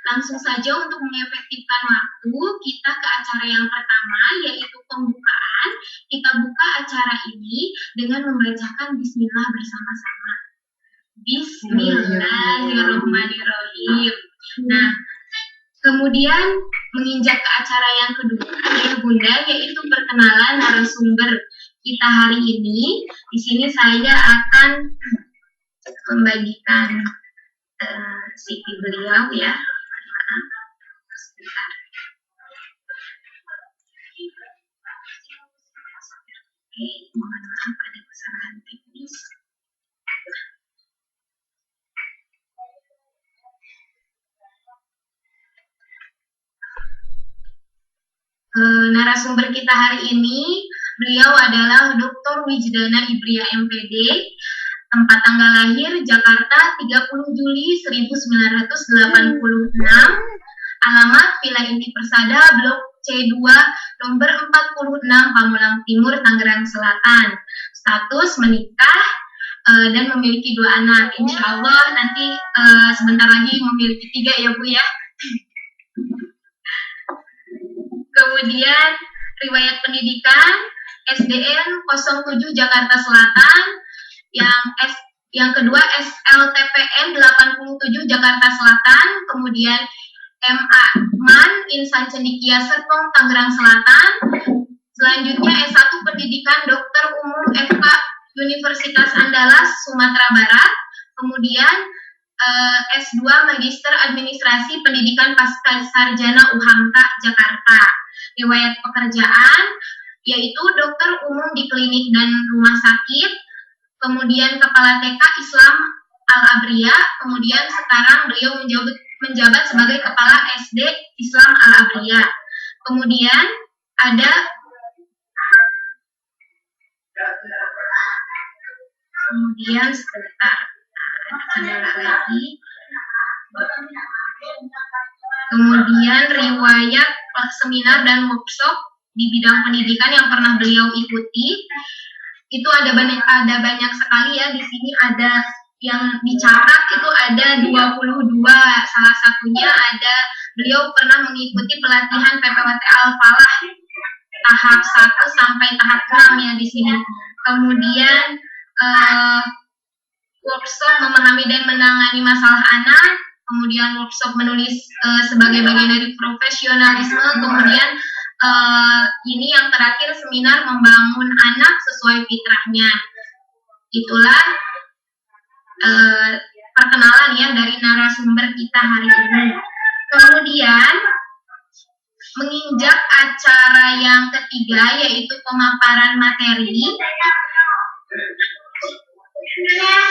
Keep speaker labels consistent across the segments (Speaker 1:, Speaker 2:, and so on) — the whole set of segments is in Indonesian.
Speaker 1: Langsung saja untuk mengefektifkan waktu, kita ke acara yang pertama, yaitu pembukaan. Kita buka acara ini dengan membacakan bismillah bersama-sama. Bismillahirrahmanirrahim. Nah, kemudian menginjak ke acara yang kedua ya Bunda, yaitu perkenalan narasumber kita hari ini. Di sini saya akan membagikan CV beliau ya. Mohon maaf ada kesalahan teknis. Narasumber kita hari ini, beliau adalah Dr. Wijdana Ibria MPD, tempat tanggal lahir Jakarta 30 Juli 1986, alamat Villa Inti Persada, Blok C2, nomor 46, Pamulang Timur, Tangerang Selatan. Status menikah dan memiliki 2 anak. Insya Allah nanti sebentar lagi memiliki 3 ya Bu ya. Kemudian riwayat pendidikan SDN 07 Jakarta Selatan, yang kedua SLTPN 87 Jakarta Selatan, kemudian MA MAN Insan Cendikia Serpong Tangerang Selatan. Selanjutnya S1 Pendidikan Dokter Umum FK Universitas Andalas Sumatera Barat, kemudian S2 Magister Administrasi Pendidikan Pascasarjana UHAMKA Jakarta. Riwayat pekerjaan yaitu dokter umum di klinik dan rumah sakit, kemudian kepala TK Islam Al-Abriya, kemudian sekarang beliau menjabat sebagai kepala SD Islam Al-Abriya. Kemudian ada sebentar ada kendala lagi. Kemudian riwayat seminar dan workshop di bidang pendidikan yang pernah beliau ikuti itu ada banyak sekali ya. Di sini ada yang dicatat itu ada 22. Salah satunya ada beliau pernah mengikuti pelatihan PPWT Al-Falah tahap 1 sampai tahap 6 ya di sini. Kemudian workshop memahami dan menangani masalah anak, kemudian workshop menulis sebagai bagian dari profesionalisme, kemudian ini yang terakhir seminar membangun anak sesuai fitrahnya. Itulah perkenalan ya dari narasumber kita hari ini. Kemudian menginjak acara yang ketiga yaitu pemaparan materi.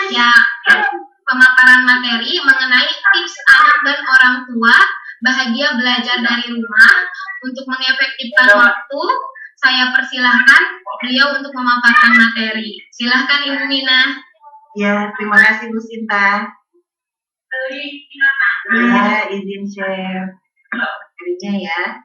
Speaker 1: Ya, pemaparan materi mengenai tips anak dan orang tua bahagia belajar dari rumah. Untuk mengefektifkan waktu, saya persilahkan beliau untuk memaparkan materi. Silahkan Ibu Mina.
Speaker 2: Ya, terima kasih Bu Sinta. Ya, izin share materinya ya.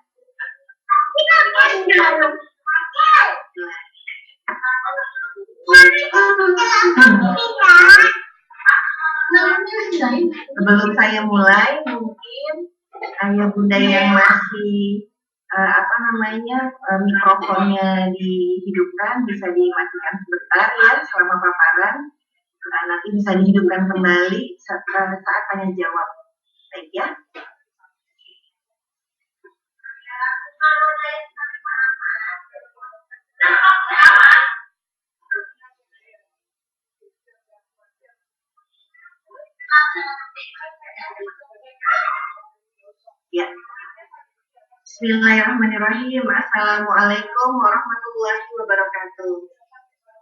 Speaker 2: Sebelum saya mulai, mungkin ayah bunda yang masih mikrofonnya dihidupkan bisa dimatikan sebentar ya selama paparan. Nanti bisa dihidupkan kembali saat tanya jawab. Baik ya. Ya. Bismillahirrahmanirrahim. Assalamualaikum warahmatullahi wabarakatuh.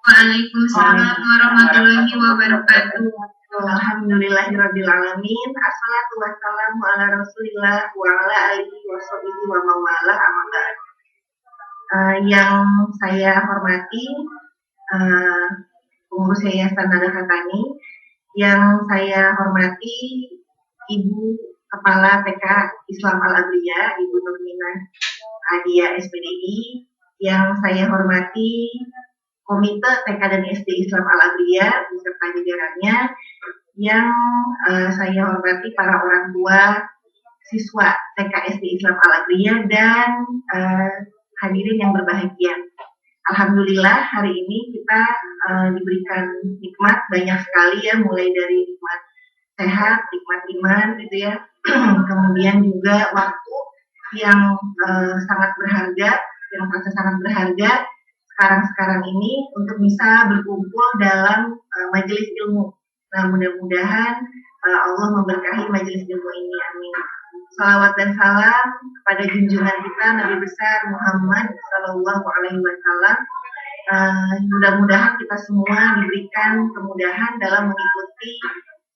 Speaker 1: Waalaikumsalam warahmatullahi wabarakatuh.
Speaker 2: Alhamdulillahirabbil alamin. Assalatu wassalamu ala Rasulillah wa ala alihi washabihi wa mawala amma ba'd. Yang saya hormati pengurus Yayasan Nada Fatani, yang saya hormati Ibu Kepala TK Islam Al-Abriya, Ibu Nurminah Adia SPDI, yang saya hormati Komite TK dan SD Islam Al-Abriya beserta jajarannya, yang saya hormati para orang tua siswa TK SD Islam Al Agriyah dan hadirin yang berbahagia. Alhamdulillah hari ini kita diberikan nikmat banyak sekali ya, mulai dari nikmat sehat, nikmat iman gitu ya, kemudian juga waktu yang sangat berharga, yang merasa sangat berharga sekarang ini untuk bisa berkumpul dalam majelis ilmu. Nah, mudah-mudahan Allah memberkahi majelis ilmu ini, amin. Salawat dan salam kepada junjungan kita Nabi besar Muhammad Sallallahu Alaihi Wasallam. Mudah-mudahan kita semua diberikan kemudahan dalam mengikuti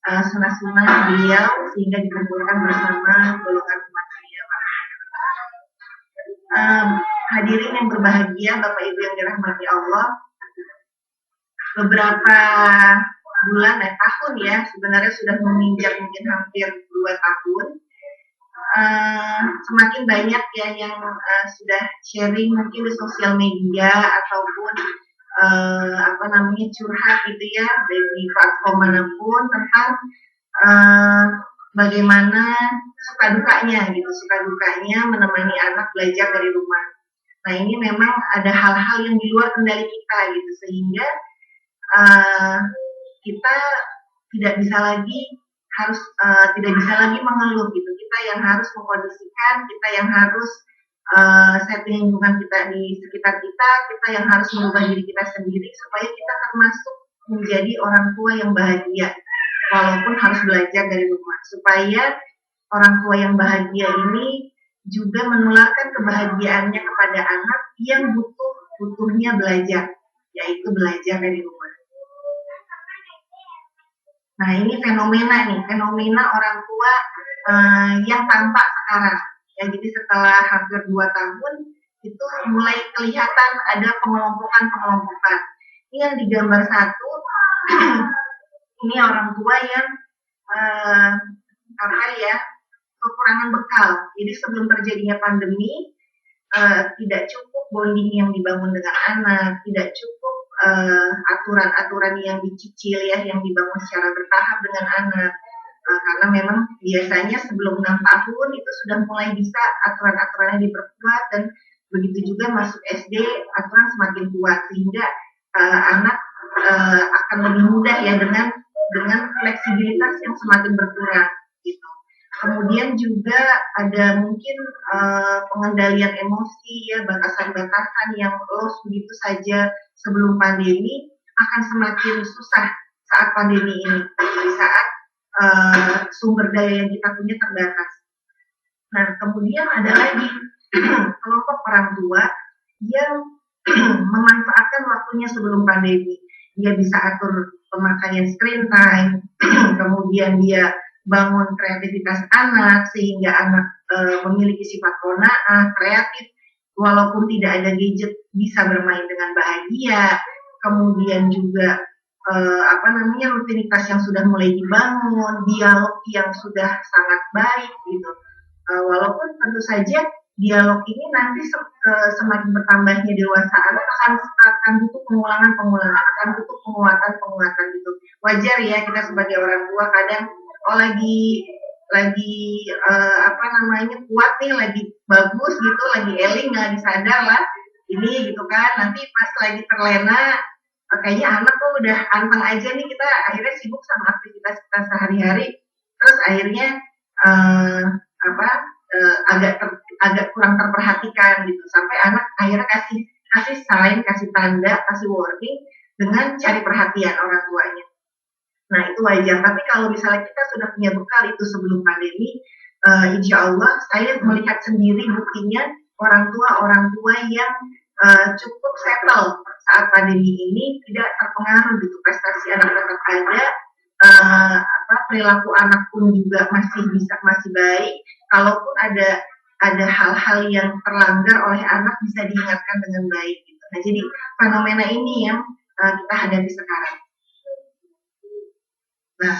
Speaker 2: sunnah-sunnah beliau sehingga dikumpulkan bersama golongan umat beliau. Hadirin yang berbahagia, Bapak Ibu yang dirahmati Allah, beberapa bulan, tahun ya, sebenarnya sudah menginjak mungkin hampir 2 tahun. Semakin banyak ya yang sudah sharing mungkin di sosial media ataupun curhat gitu ya dari platform manapun tentang bagaimana suka dukanya menemani anak belajar dari rumah. Nah, ini memang ada hal-hal yang di luar kendali kita gitu, sehingga kita tidak bisa lagi mengeluh gitu. Kita yang harus mengkondisikan, kita yang harus setting lingkungan kita di sekitar kita yang harus mengubah diri kita sendiri supaya kita termasuk menjadi orang tua yang bahagia, walaupun harus belajar dari rumah, supaya orang tua yang bahagia ini juga menularkan kebahagiaannya kepada anak yang butuhnya belajar, yaitu belajar dari rumah. Nah, ini fenomena orang tua yang tampak sekarang. Ya, jadi setelah hampir 2 tahun itu mulai kelihatan ada pengelompokan. Ini yang di gambar 1, ini orang tua yang kekurangan bekal. Jadi sebelum terjadinya pandemi, tidak cukup bonding yang dibangun dengan anak, tidak cukup aturan-aturan yang dicicil ya, yang dibangun secara bertahap dengan anak. Karena memang biasanya sebelum 6 tahun itu sudah mulai bisa aturan-aturannya diperkuat, dan begitu juga masuk SD aturan semakin kuat sehingga anak akan lebih mudah ya dengan fleksibilitas yang semakin berkurang gitu. Kemudian juga ada mungkin pengendalian emosi ya, batasan-batasan yang loss begitu saja sebelum pandemi akan semakin susah saat pandemi ini, di saat sumber daya yang kita punya terbatas. Nah, kemudian ada lagi kelompok orang tua yang memanfaatkan waktunya sebelum pandemi. Dia bisa atur pemakaian screen time, kemudian dia bangun kreativitas anak sehingga anak memiliki sifat qanaah, kreatif, walaupun tidak ada gadget bisa bermain dengan bahagia. Kemudian juga rutinitas yang sudah mulai dibangun, dialog yang sudah sangat baik gitu. Walaupun tentu saja dialog ini nanti semakin bertambahnya dewasa anak akan butuh pengulangan, akan butuh penguatan gitu. Wajar ya kita sebagai orang tua kadang lagi kuat nih, lagi bagus gitu, lagi eling, nggak disadar lah ini gitu kan, nanti pas lagi terlena kayaknya anak tuh udah anteng aja nih, kita akhirnya sibuk sama aktivitas kita sehari-hari, terus akhirnya agak kurang terperhatikan gitu, sampai anak akhirnya kasih sign, kasih tanda, kasih warning dengan cari perhatian orang tuanya. Nah, itu wajar. Tapi kalau misalnya kita sudah punya bekal itu sebelum pandemi, insya Allah saya melihat sendiri buktinya orang tua yang cukup settle saat pandemi ini, tidak terpengaruh gitu, prestasi anak tetap ada, perilaku anak pun juga masih baik. Kalaupun ada hal-hal yang terlanggar oleh anak bisa diingatkan dengan baik gitu. Nah, jadi fenomena ini yang kita hadapi sekarang. Nah,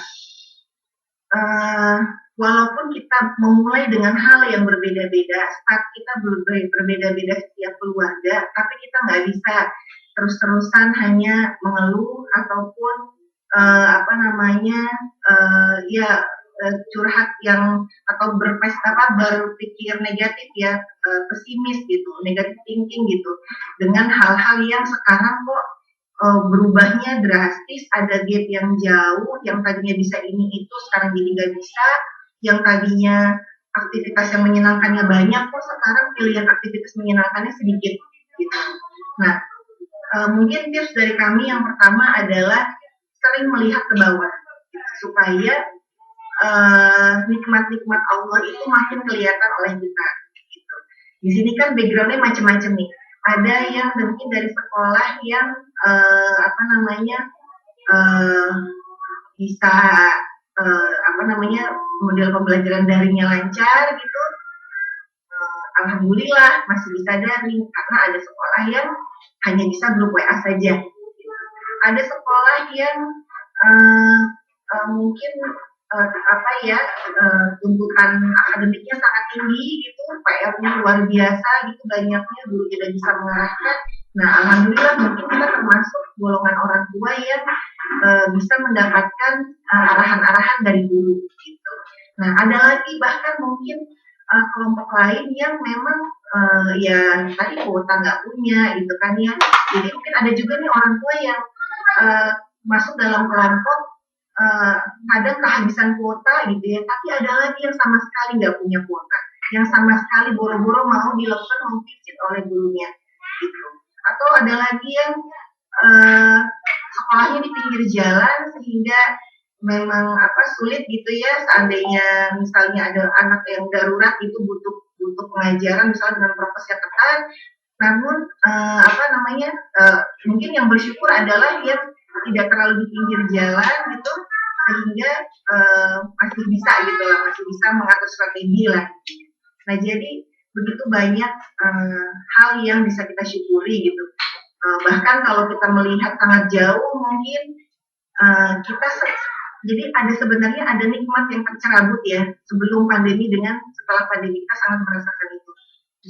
Speaker 2: walaupun kita memulai dengan hal yang berbeda-beda, start kita berbeda-beda setiap keluarga, tapi kita nggak bisa terus-terusan hanya mengeluh ataupun curhat yang atau berpikir negatif ya, pesimis gitu, negatif thinking gitu, dengan hal-hal yang sekarang kok berubahnya drastis, ada gap yang jauh, yang tadinya bisa ini itu sekarang jadi nggak bisa, yang tadinya aktivitas yang menyenangkannya banyak kok sekarang pilihan aktivitas menyenangkannya sedikit gitu. Nah, mungkin tips dari kami yang pertama adalah sering melihat ke bawah gitu, supaya nikmat-nikmat Allah itu makin kelihatan oleh kita gitu. Di sini kan backgroundnya macam-macam nih. Ada yang mungkin dari sekolah yang bisa model pembelajaran daringnya lancar gitu. Alhamdulillah masih bisa daring karena ada sekolah yang hanya bisa grup WA saja. Ada sekolah yang mungkin tuntutan akademiknya sangat tinggi gitu, PR-nya luar biasa gitu, banyaknya guru tidak bisa mengarahkan. Nah, alhamdulillah mungkin kita termasuk golongan orang tua yang bisa mendapatkan arahan-arahan dari guru gitu. Nah, ada lagi bahkan mungkin kelompok lain yang memang ya tadi kuota nggak punya gitu kan ya. Jadi mungkin ada juga nih orang tua yang masuk dalam kelompok kadang kehabisan kuota gitu ya, tapi ada lagi yang sama sekali nggak punya kuota, yang sama sekali boro-boro mau dilakukan visit oleh gurunya gitu. Atau ada lagi yang sekolahnya di pinggir jalan sehingga memang sulit gitu ya, seandainya misalnya ada anak yang darurat itu butuh pengajaran misalnya dengan prokes yang ketat, namun mungkin yang bersyukur adalah yang tidak terlalu di pinggir jalan gitu, sehingga masih bisa mengatur strategi lah. Nah, jadi begitu banyak hal yang bisa kita syukuri gitu. Bahkan kalau kita melihat sangat jauh mungkin jadi sebenarnya ada nikmat yang tercerabut ya sebelum pandemi dengan setelah pandemi, kita sangat merasakan itu.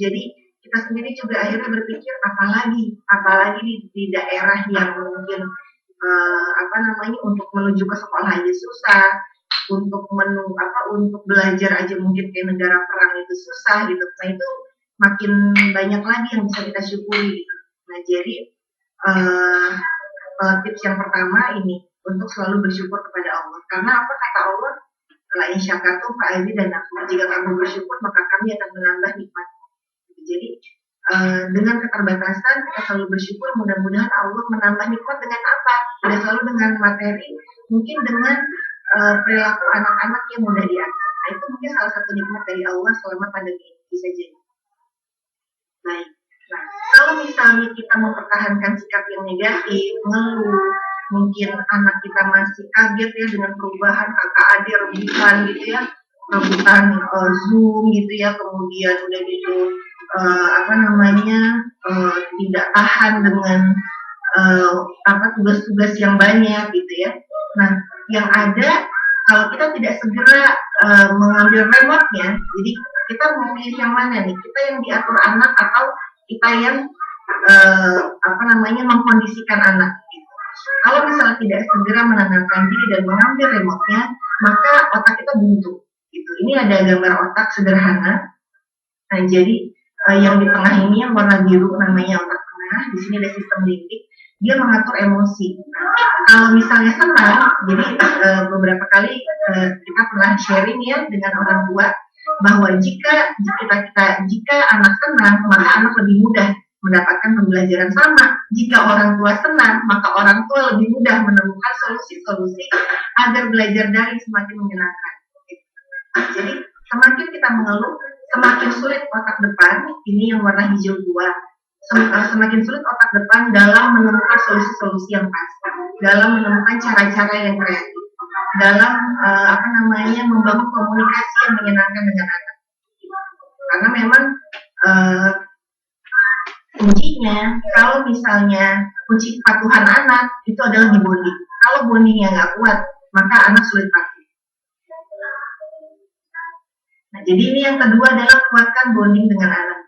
Speaker 2: Jadi kita sendiri juga akhirnya berpikir apalagi di daerah yang mungkin untuk menuju ke sekolah aja susah, untuk belajar aja mungkin kayak negara perang itu susah gitu. Nah, itu makin banyak lagi yang bisa kita syukuri gitu. Nah, jadi tips yang pertama ini untuk selalu bersyukur kepada Allah. Karena apa kata Allah? La in syakartum fa azidannakum. Jika kamu bersyukur maka kami akan menambah nikmat-Mu. Jadi dengan keterbatasan kita selalu bersyukur, mudah-mudahan Allah menambah nikmat dengan apa? Tidak selalu dengan materi, mungkin dengan perilaku anak-anak yang mudah diatur. Nah, itu mungkin salah satu nikmat dari Allah selama pandemi ini bisa jadi. Baik. Nah, kalau misalnya kita mempertahankan sikap yang negatif, mengeluh, mungkin anak kita masih kaget ya dengan perubahan kakak adik rebutan gitu ya, rebutan Zoom gitu ya, kemudian udah gitu tidak tahan dengan tugas-tugas yang banyak gitu ya. Nah, yang ada kalau kita tidak segera mengambil remote-nya, jadi kita mau pilih yang mana nih? Kita yang diatur anak atau kita yang mengkondisikan anak gitu. Kalau misalnya tidak segera menenangkan diri dan mengambil remote-nya, maka otak kita buntu gitu. Ini ada gambar otak sederhana. Nah, jadi yang di tengah ini yang warna biru namanya otak tengah. Di sini ada sistem limbik, dia mengatur emosi. Kalau misalnya senang, jadi beberapa kali kita pernah sharing ya dengan orang tua bahwa jika anak senang, maka anak lebih mudah mendapatkan pembelajaran sama. Jika orang tua senang, maka orang tua lebih mudah menemukan solusi-solusi agar belajar daring semakin menyenangkan. Jadi semakin kita mengeluh, semakin sulit otak depan, ini yang warna hijau 2, semakin sulit otak depan dalam menemukan solusi-solusi yang pas, dalam menemukan cara-cara yang kreatif, dalam membangun komunikasi yang menyenangkan dengan anak. Karena memang kuncinya, kalau misalnya kunci kepatuhan anak itu adalah di bonding. Kalau bondingnya nggak kuat, maka anak sulit patuh. Nah, jadi ini yang kedua adalah kuatkan bonding dengan anak.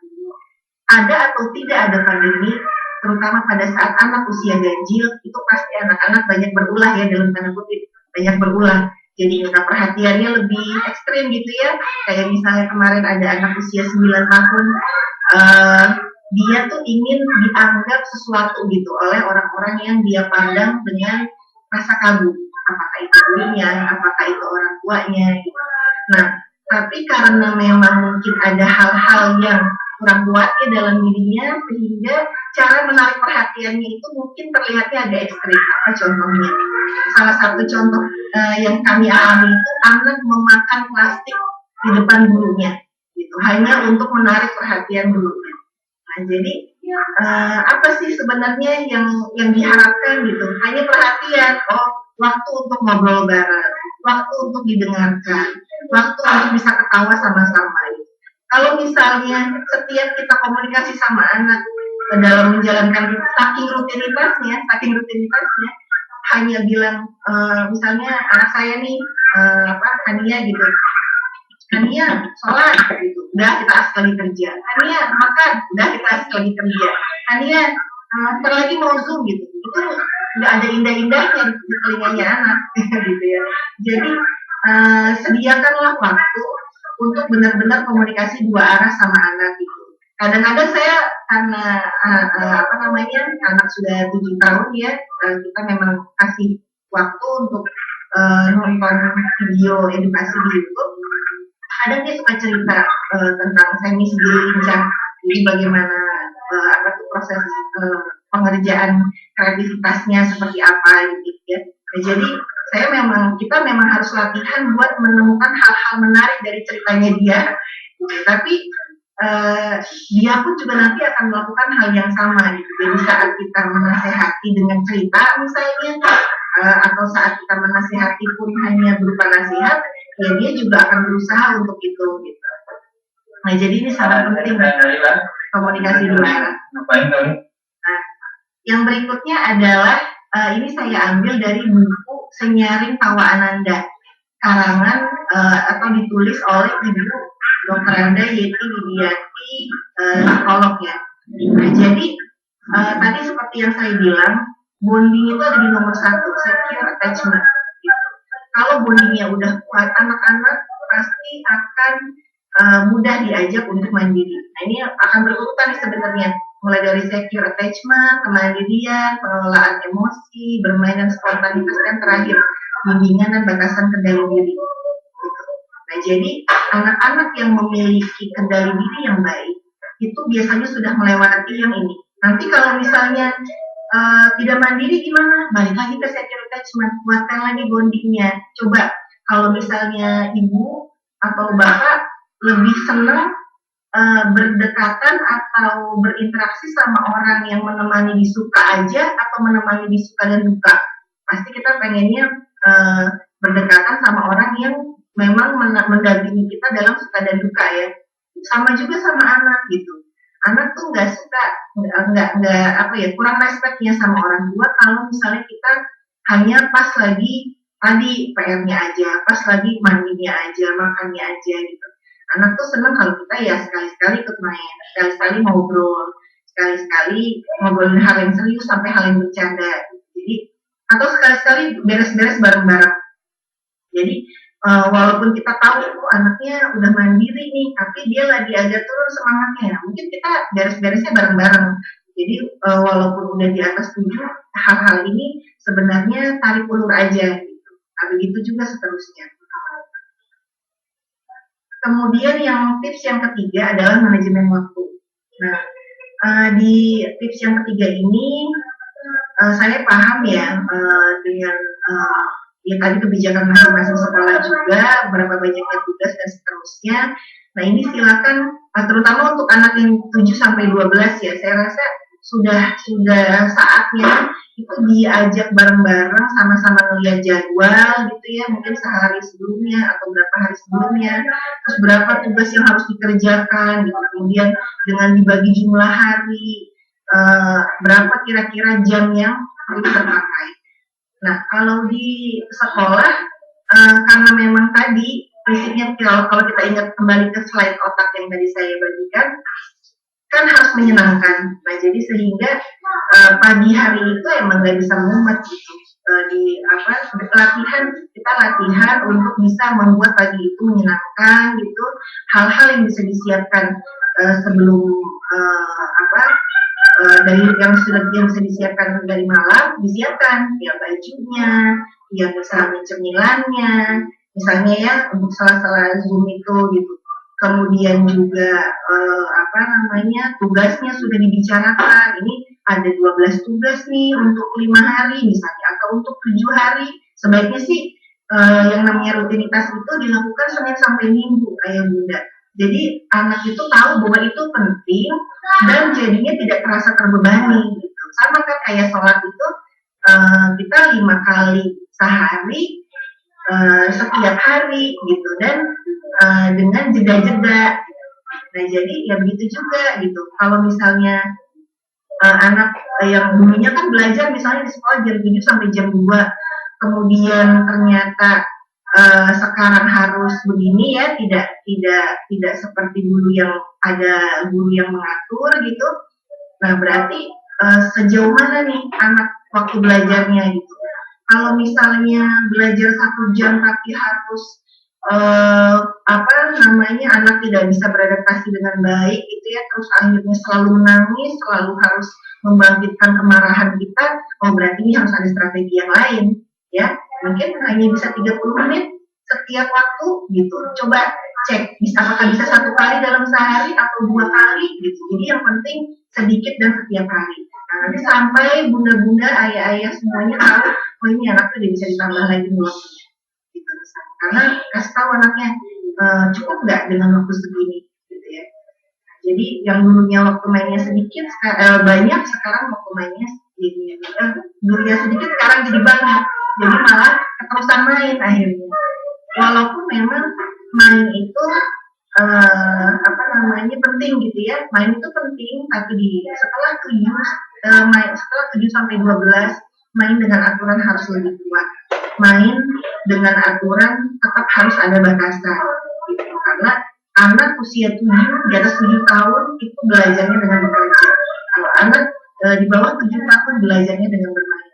Speaker 2: Ada atau tidak ada pandemi, terutama pada saat anak usia ganjil, itu pasti anak-anak banyak berulah ya, dalam tanda kutip, banyak berulah. jadi minta perhatiannya lebih ekstrim gitu ya. Kayak misalnya kemarin ada anak usia 9 tahun, uh, dia tuh ingin dianggap sesuatu gitu oleh orang-orang yang dia pandang dengan rasa kagum. Apakah itu gurunya, apakah itu orang tuanya gitu. Nah, tapi karena memang mungkin ada hal-hal yang kurang kuat ya dalam dirinya, sehingga cara menarik perhatiannya itu mungkin terlihatnya agak ekstrim. Apa contohnya? Salah satu contoh yang kami alami itu anak memakan plastik di depan gurunya, gitu, hanya untuk menarik perhatian gurunya. Nah, jadi apa sih sebenarnya yang diharapkan gitu? Hanya perhatian, waktu untuk ngobrol bareng, waktu untuk didengarkan, waktu untuk bisa ketawa sama-sama. Kalau misalnya setiap kita komunikasi sama anak dalam menjalankan saking rutinitasnya, hanya bilang misalnya anak saya nih Hania gitu, Hania sholat gitu, udah kita asik lagi kerja. Hania makan, udah kita asik lagi kerja. Hania ntar lagi mau zoom gitu, itu nggak ada indah-indahnya di telinganya anak gitu ya. Jadi sediakanlah waktu untuk benar-benar komunikasi dua arah sama anak gitu. Kadang-kadang saya karena anak sudah 7 tahun ya, kita memang kasih waktu untuk nonton video edukasi di YouTube. Kadang dia suka cerita tentang semi segiri lincah, jadi bagaimana proses pengerjaan kreativitasnya seperti apa gitu ya. Nah, jadi kita memang harus latihan buat menemukan hal-hal menarik dari ceritanya dia. Tapi dia pun juga nanti akan melakukan hal yang sama gitu. Jadi saat kita menasehati dengan cerita misalnya, atau saat kita menasehati pun hanya berupa nasihat, ya dia juga akan berusaha untuk itu gitu. Nah, jadi ini sangat penting komunikasi dua arah. Nah, yang berikutnya adalah ini saya ambil dari buku Senyaring Tawa Ananda, karangan atau ditulis oleh Ibu Dr. Anda Yeti Widiati, psikolog ya. Nah, jadi tadi seperti yang saya bilang, bonding itu ada di nomor 1, secure attachment. Gitu. Kalau bondingnya udah kuat, anak-anak pasti akan mudah diajak untuk mandiri. Nah, ini akan berurutan sebenarnya, mulai dari secure attachment, kemandirian, pengelolaan emosi, bermain dan spontanitas, dan terakhir bimbingan dan batasan kendali diri. Gitu. Nah, jadi anak-anak yang memiliki kendali diri yang baik itu biasanya sudah melewati yang ini. Nanti kalau misalnya tidak mandiri gimana? Balik lagi ke secure attachment, kuatkan lagi bondingnya. Coba kalau misalnya ibu atau bapak lebih senang berdekatan atau berinteraksi sama orang yang menemani di suka aja atau menemani di suka dan duka. Pasti kita pengennya berdekatan sama orang yang memang mendampingi kita dalam suka dan duka ya. Sama juga sama anak gitu. Anak tuh nggak suka, kurang respeknya sama orang tua kalau misalnya kita hanya pas lagi tadi PR-nya aja, pas lagi mandinya aja, makannya aja gitu. Anak tuh seneng kalau kita ya sekali-sekali ikut main, sekali-sekali ngobrol, sekali-sekali ngobrolin hal yang serius sampai hal yang bercanda. Jadi atau sekali-sekali beres-beres bareng-bareng. Jadi walaupun kita tahu anaknya udah mandiri nih, tapi dia lagi agak turun semangatnya. Mungkin kita beres-beresnya bareng-bareng. Jadi walaupun udah di atas 7, hal-hal ini sebenarnya tarik ulur aja gitu. Nah, begitu juga seterusnya. Kemudian yang tips yang ketiga adalah manajemen waktu. Nah, di tips yang ketiga ini saya paham ya dengan ya tadi kebijakan masing-masing sekolah juga, berapa banyaknya tugas dan seterusnya. Nah, ini silakan terutama untuk anak yang 7 sampai 12 ya, saya rasa sudah saatnya itu diajak bareng-bareng sama-sama ngeliat jadwal gitu ya, mungkin sehari sebelumnya atau berapa hari sebelumnya, terus berapa tugas yang harus dikerjakan gitu. Kemudian dengan dibagi jumlah hari, berapa kira-kira jam yang perlu terpakai. Nah, kalau di sekolah karena memang tadi prinsipnya kalau kita ingat kembali ke slide otak yang tadi saya bagikan, kan harus menyenangkan. Nah, jadi sehingga pagi hari itu emang nggak bisa mumet gitu. di apa latihan, kita latihan untuk bisa membuat pagi itu menyenangkan gitu, hal-hal yang bisa disiapkan sebelum apa dari yang sudah yang bisa disiapkan dari malam disiapkan ya, bajunya ya, misalnya cemilannya misalnya ya, untuk sela-sela Zoom itu gitu. Kemudian juga apa namanya, tugasnya sudah dibicarakan, ini ada 12 tugas nih untuk 5 hari misalnya, atau untuk 7 hari. Sebaiknya sih yang namanya rutinitas itu dilakukan Senin sampai Minggu, ayah bunda. Jadi anak itu tahu bahwa itu penting dan jadinya tidak terasa terbebani gitu. Sama kan kayak sholat itu, kita 5 kali sehari, setiap hari gitu, dan dengan jeda-jeda. Nah jadi ya begitu juga gitu. Kalau misalnya anak yang dulunya kan belajar misalnya di sekolah jam 7 sampai jam 2, kemudian ternyata sekarang harus begini ya, tidak seperti dulu yang ada guru yang mengatur gitu. Nah berarti sejauh mana nih anak waktu belajarnya gitu. Kalau misalnya belajar 1 jam tapi harus apa namanya, anak tidak bisa beradaptasi dengan baik gitu ya, terus akhirnya selalu menangis, selalu harus membangkitkan kemarahan kita, oh berarti ini harus ada strategi yang lain ya. Mungkin hanya bisa 30 menit setiap waktu gitu. Coba cek apakah bisa 1 kali dalam sehari atau 2 kali gitu. Jadi yang penting sedikit dan setiap hari. Nah, nanti sampai bunda-bunda, ayah-ayah semuanya tahu, oh ini anak tuh bisa ditambah lagi waktunya gitu. Karena kasih tahu anaknya cukup nggak dengan waktu segini gitu ya. Jadi yang dulunya waktu mainnya sedikit banyak, sekarang waktu mainnya dulunya sedikit sekarang jadi banyak, jadi malah keterusan main akhirnya. Walaupun memang main itu apa namanya penting gitu ya, main itu penting, tapi setelah 7 sampai 12 main dengan aturan harus lebih kuat, main dengan aturan tetap harus ada batasan gitu. Karena anak usia 7, di atas 7 tahun itu belajarnya dengan bekerja. Kalau anak di bawah 7 tahun belajarnya dengan bermain.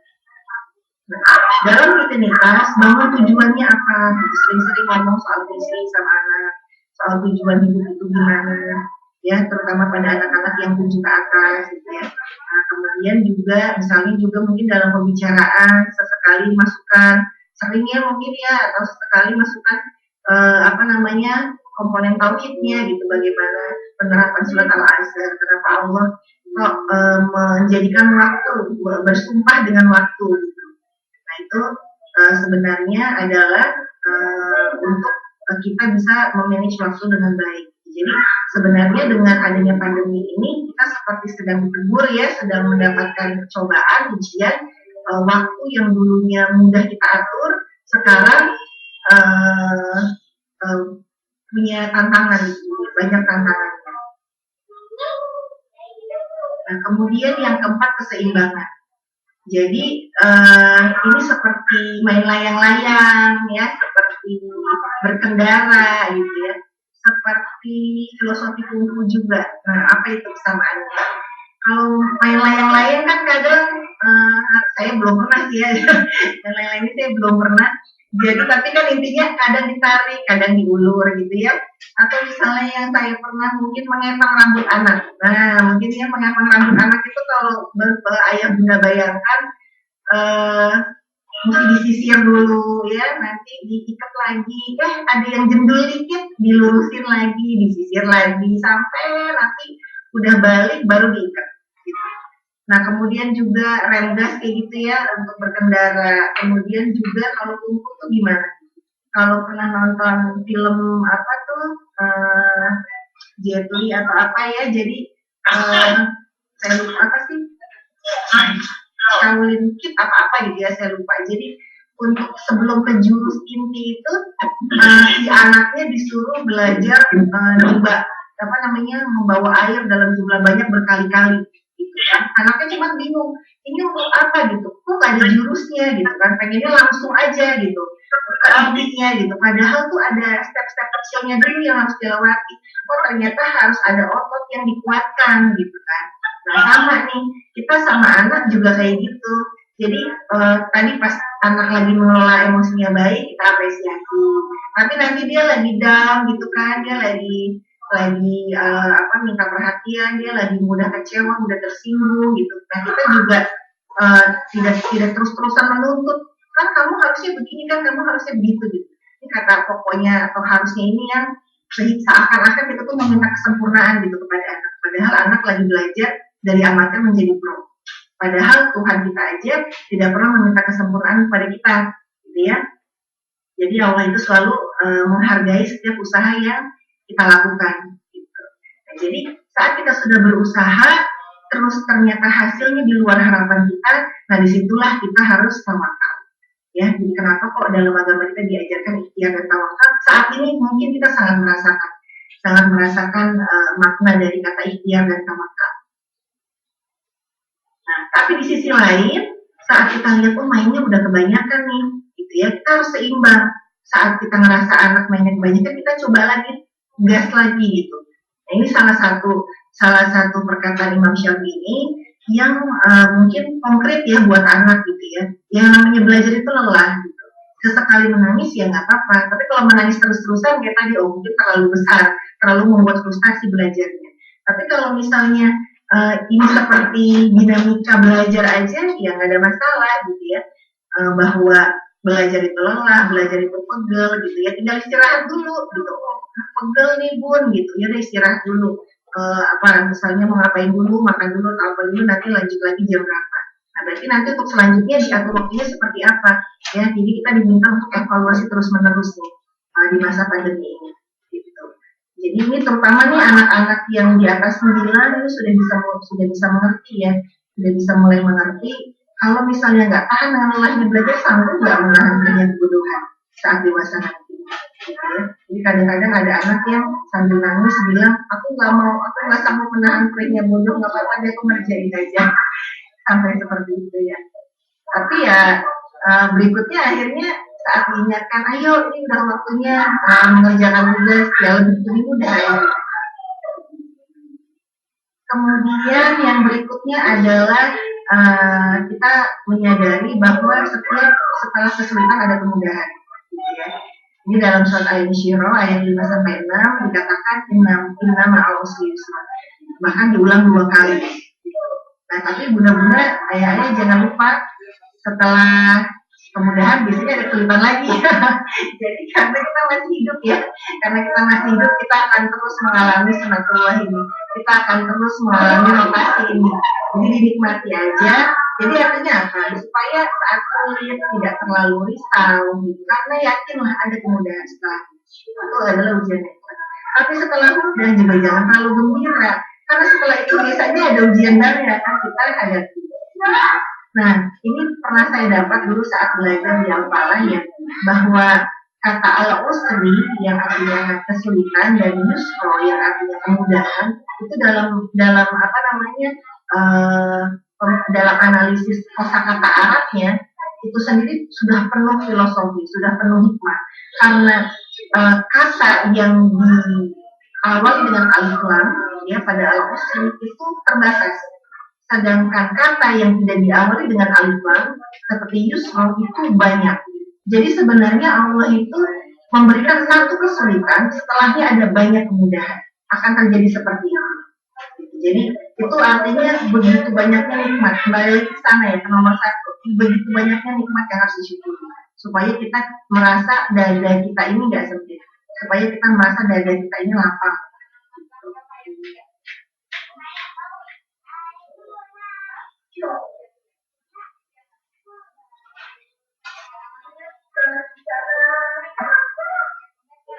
Speaker 2: Nah, dalam rutinitas bangun tujuannya apa? Sering-sering ngomong soal visi sama anak, soal tujuan hidup itu gimana ya, terutama pada anak-anak yang 7 ke atas gitu ya. Nah, kemudian juga misalnya juga mungkin dalam pembicaraan sesekali masukkan, seringnya mungkin ya, atau sesekali masukkan apa namanya, komponen tauhidnya gitu, bagaimana penerapan surat Al-Asr, kenapa Allah kok menjadikan waktu, bersumpah dengan waktu gitu. Nah itu sebenarnya adalah untuk kita bisa memanage waktu dengan baik. Jadi sebenarnya dengan adanya pandemi ini kita seperti sedang ditegur ya, sedang mendapatkan cobaan, ujian, waktu yang dulunya mudah kita atur sekarang punya tantangan, banyak tantangannya. Nah kemudian yang keempat, keseimbangan. Jadi ini seperti main layang-layang ya, seperti berkendara gitu ya, seperti filosofi kungfu juga. Nah apa itu kesamaannya? Kalau main layang-layang kan kadang saya belum pernah sih ya, main layang-layang ini saya belum pernah. Jadi tapi kan intinya kadang ditarik, kadang diulur gitu ya. Atau misalnya yang saya pernah mungkin mengepang rambut anak. Nah mungkin ya mengepang rambut anak itu kalau ayah bunda bayangkan mesti disisir dulu ya, nanti diikat lagi, ada yang jendul dikit, dilurusin lagi, disisir lagi, sampai nanti udah balik baru diikat gitu. Nah kemudian juga rem gas kayak gitu ya untuk berkendara. Kemudian juga kalau kungfu tuh gimana? Kalau pernah nonton film apa tuh Jet Li atau apa ya, jadi saya lupa apa sih, Shaolin Kid apa-apa gitu ya, saya lupa. Jadi untuk sebelum ke jurus inti itu si anaknya disuruh belajar apa namanya, membawa air dalam jumlah banyak berkali-kali gitu kan. Anaknya cuma bingung, ini untuk apa gitu, kok gak ada jurusnya gitu kan, pengennya langsung aja gitu ke intinya gitu, padahal tuh ada step-step kecilnya dulu yang harus dilewati. Oh ternyata harus ada otot yang dikuatkan gitu kan. Nah sama nih, kita sama anak juga kayak gitu. Jadi tadi pas anak lagi mengelola emosinya baik, kita apresiasi. Tapi nanti dia lagi down gitu kan, dia lagi minta perhatian, dia lagi mudah kecewa, mudah tersinggung gitu. Nah kita juga tidak terus-terusan menuntut, kan kamu harusnya begini, kan kamu harusnya begitu gitu. Ini kata pokoknya atau harusnya ini yang seakan-akan kita tuh meminta kesempurnaan gitu kepada anak. Padahal anak lagi belajar dari amatir menjadi pro. Padahal Tuhan kita aja tidak pernah meminta kesempurnaan kepada kita, gitu ya. Jadi Allah itu selalu menghargai setiap usaha yang kita lakukan. Gitu. Nah, jadi saat kita sudah berusaha, terus ternyata hasilnya di luar harapan kita, nah disitulah kita harus tawakal. Ya, jadi kenapa kok dalam agama kita diajarkan ikhtiar dan tawakal? Saat ini mungkin kita sangat merasakan makna dari kata ikhtiar dan tawakal. Nah, tapi di sisi lain, saat kita lihat mainnya udah kebanyakan nih, gitu ya, kita harus seimbang. Saat kita ngerasa anak mainnya kebanyakan, kita coba lagi, gas lagi gitu. Nah, ini salah satu perkataan Imam Syafi'i yang mungkin konkret ya buat anak gitu ya. Yang namanya belajar itu lelah gitu. Sesekali menangis ya nggak apa-apa, tapi kalau menangis terus-terusan kayak tadi mungkin terlalu besar, terlalu membuat frustasi belajarnya. Tapi kalau misalnya ini seperti dinamika belajar aja ya nggak ada masalah gitu ya, bahwa belajar itu lelah, belajar itu pegel gitu ya, tinggal istirahat dulu gitu. Pegel nih bun gitu ya, udah istirahat dulu. Misalnya mau ngapain dulu, makan dulu atau apa dulu, nanti lanjut lagi jam berapa. Nah, berarti nanti untuk selanjutnya diatur waktunya seperti apa ya. Jadi kita diminta untuk evaluasi terus-menerus nih di masa pandemi ini gitu. Jadi ini terutama nih anak-anak yang di atas 9 ini sudah bisa mengerti ya, sudah bisa mulai mengerti kalau misalnya nggak tahan dengan lelahnya belajar, sanggup nggak menahan kebodohan saat dewasa nanti. Gitu ya. Jadi kadang-kadang ada anak yang sambil nangis bilang, aku nggak sanggup menahan perihnya bodoh, nggak apa-apa dia aku ngerjain aja, sampai seperti itu ya. Tapi ya berikutnya akhirnya saat diingatkan, ayo ini udah waktunya mengerjakan tugas, ya lebih mudah ya. Kemudian yang berikutnya adalah kita menyadari bahwa setelah kesulitan ada kemudahan. Gitu ya. Ini dalam surat Al-Insyirah ayat 5 sampai 6 dikatakan inna ma'al usri yusra. Bahkan diulang 2 kali. Nah, tapi bunda-bunda, ayah-ayah jangan lupa setelah kemudahan biasanya ada kesulitan lagi. Jadi karena kita masih hidup ya, kita akan terus mengalami sunatullah ini. Kita akan terus mengalami rotasi ini. Jadi dinikmati aja. Jadi artinya apa? Supaya saat sulit tidak terlalu risau, gitu. Karena yakinlah ada kemudahan setelah itu adalah ujian itu. Tapi setelah ujian juga jangan terlalu gembira, karena setelah itu biasanya ada ujian baru yang akan kita hadapi. Nah, ini pernah saya dapat dulu saat belajar di Al-Falah ya, bahwa kata al-usri yang artinya kesulitan dan yusro yang artinya kemudahan itu dalam analisis kosakata Arabnya itu sendiri sudah penuh filosofi, sudah penuh hikmah. Karena kata yang diawali dengan alif lam ya pada al-usri itu terbatas. Sedangkan kata yang tidak diawali dengan alif lam seperti yusro itu banyak. Jadi sebenarnya Allah itu memberikan satu kesulitan, setelahnya ada banyak kemudahan. Akan terjadi seperti itu. Jadi itu artinya begitu banyaknya nikmat. Kembali lagi ke sana ya, ke nomor 1. Begitu banyaknya nikmat yang harus disyukuri. Supaya kita merasa dada kita ini nggak sempit. Supaya kita merasa dada kita ini lapang.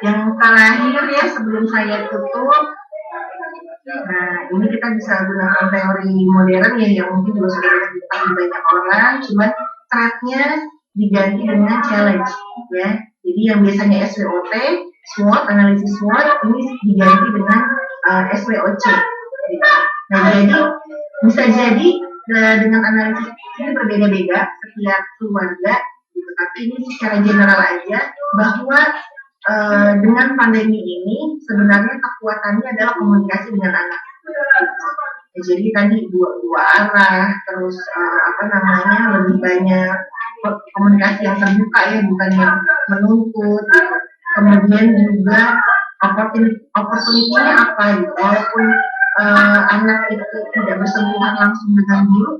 Speaker 2: Yang terakhir ya sebelum saya tutup, nah ini kita bisa gunakan teori modern ya yang mungkin juga sudah diketahui banyak orang, cuman thread-nya diganti dengan challenge ya. Jadi yang biasanya SWOT, SWOT, analisis SWOT, ini diganti dengan SWOC. Nah jadi bisa jadi dengan analisis ini berbeda-beda setiap keluarga, gitu. Tapi ini secara general aja bahwa dengan pandemi ini sebenarnya kekuatannya adalah komunikasi dengan anak. Ya, jadi tadi dua arah, terus lebih banyak komunikasi yang terbuka ya, bukan yang menuntut gitu. Kemudian juga opportunity-nya apa gitu, walaupun anak itu tidak bersentuhan langsung dengan guru,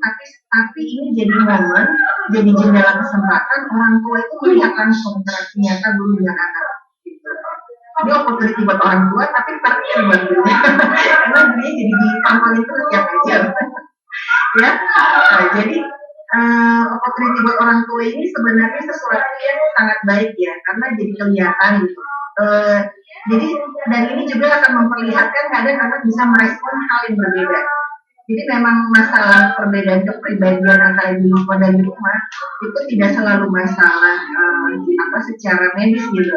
Speaker 2: tapi ini jadi momen, jadi jendela kesempatan orang tua itu melihat langsung interaksi nyata guru dengan anak gitu. Ini opportunity buat orang tua, tapi parkir buat gurunya karena gurunya jadi ditampangin terus tiap jam ya. Nah, jadi opportunity buat orang tua ini sebenarnya sesuatu yang sangat baik ya, karena jadi kelihatan gitu. Jadi dan ini juga akan memperlihatkan kadang anak bisa merespon hal yang berbeda. Jadi memang masalah perbedaan kepribadian antara di luar dan di rumah itu tidak selalu masalah secara medis gitu,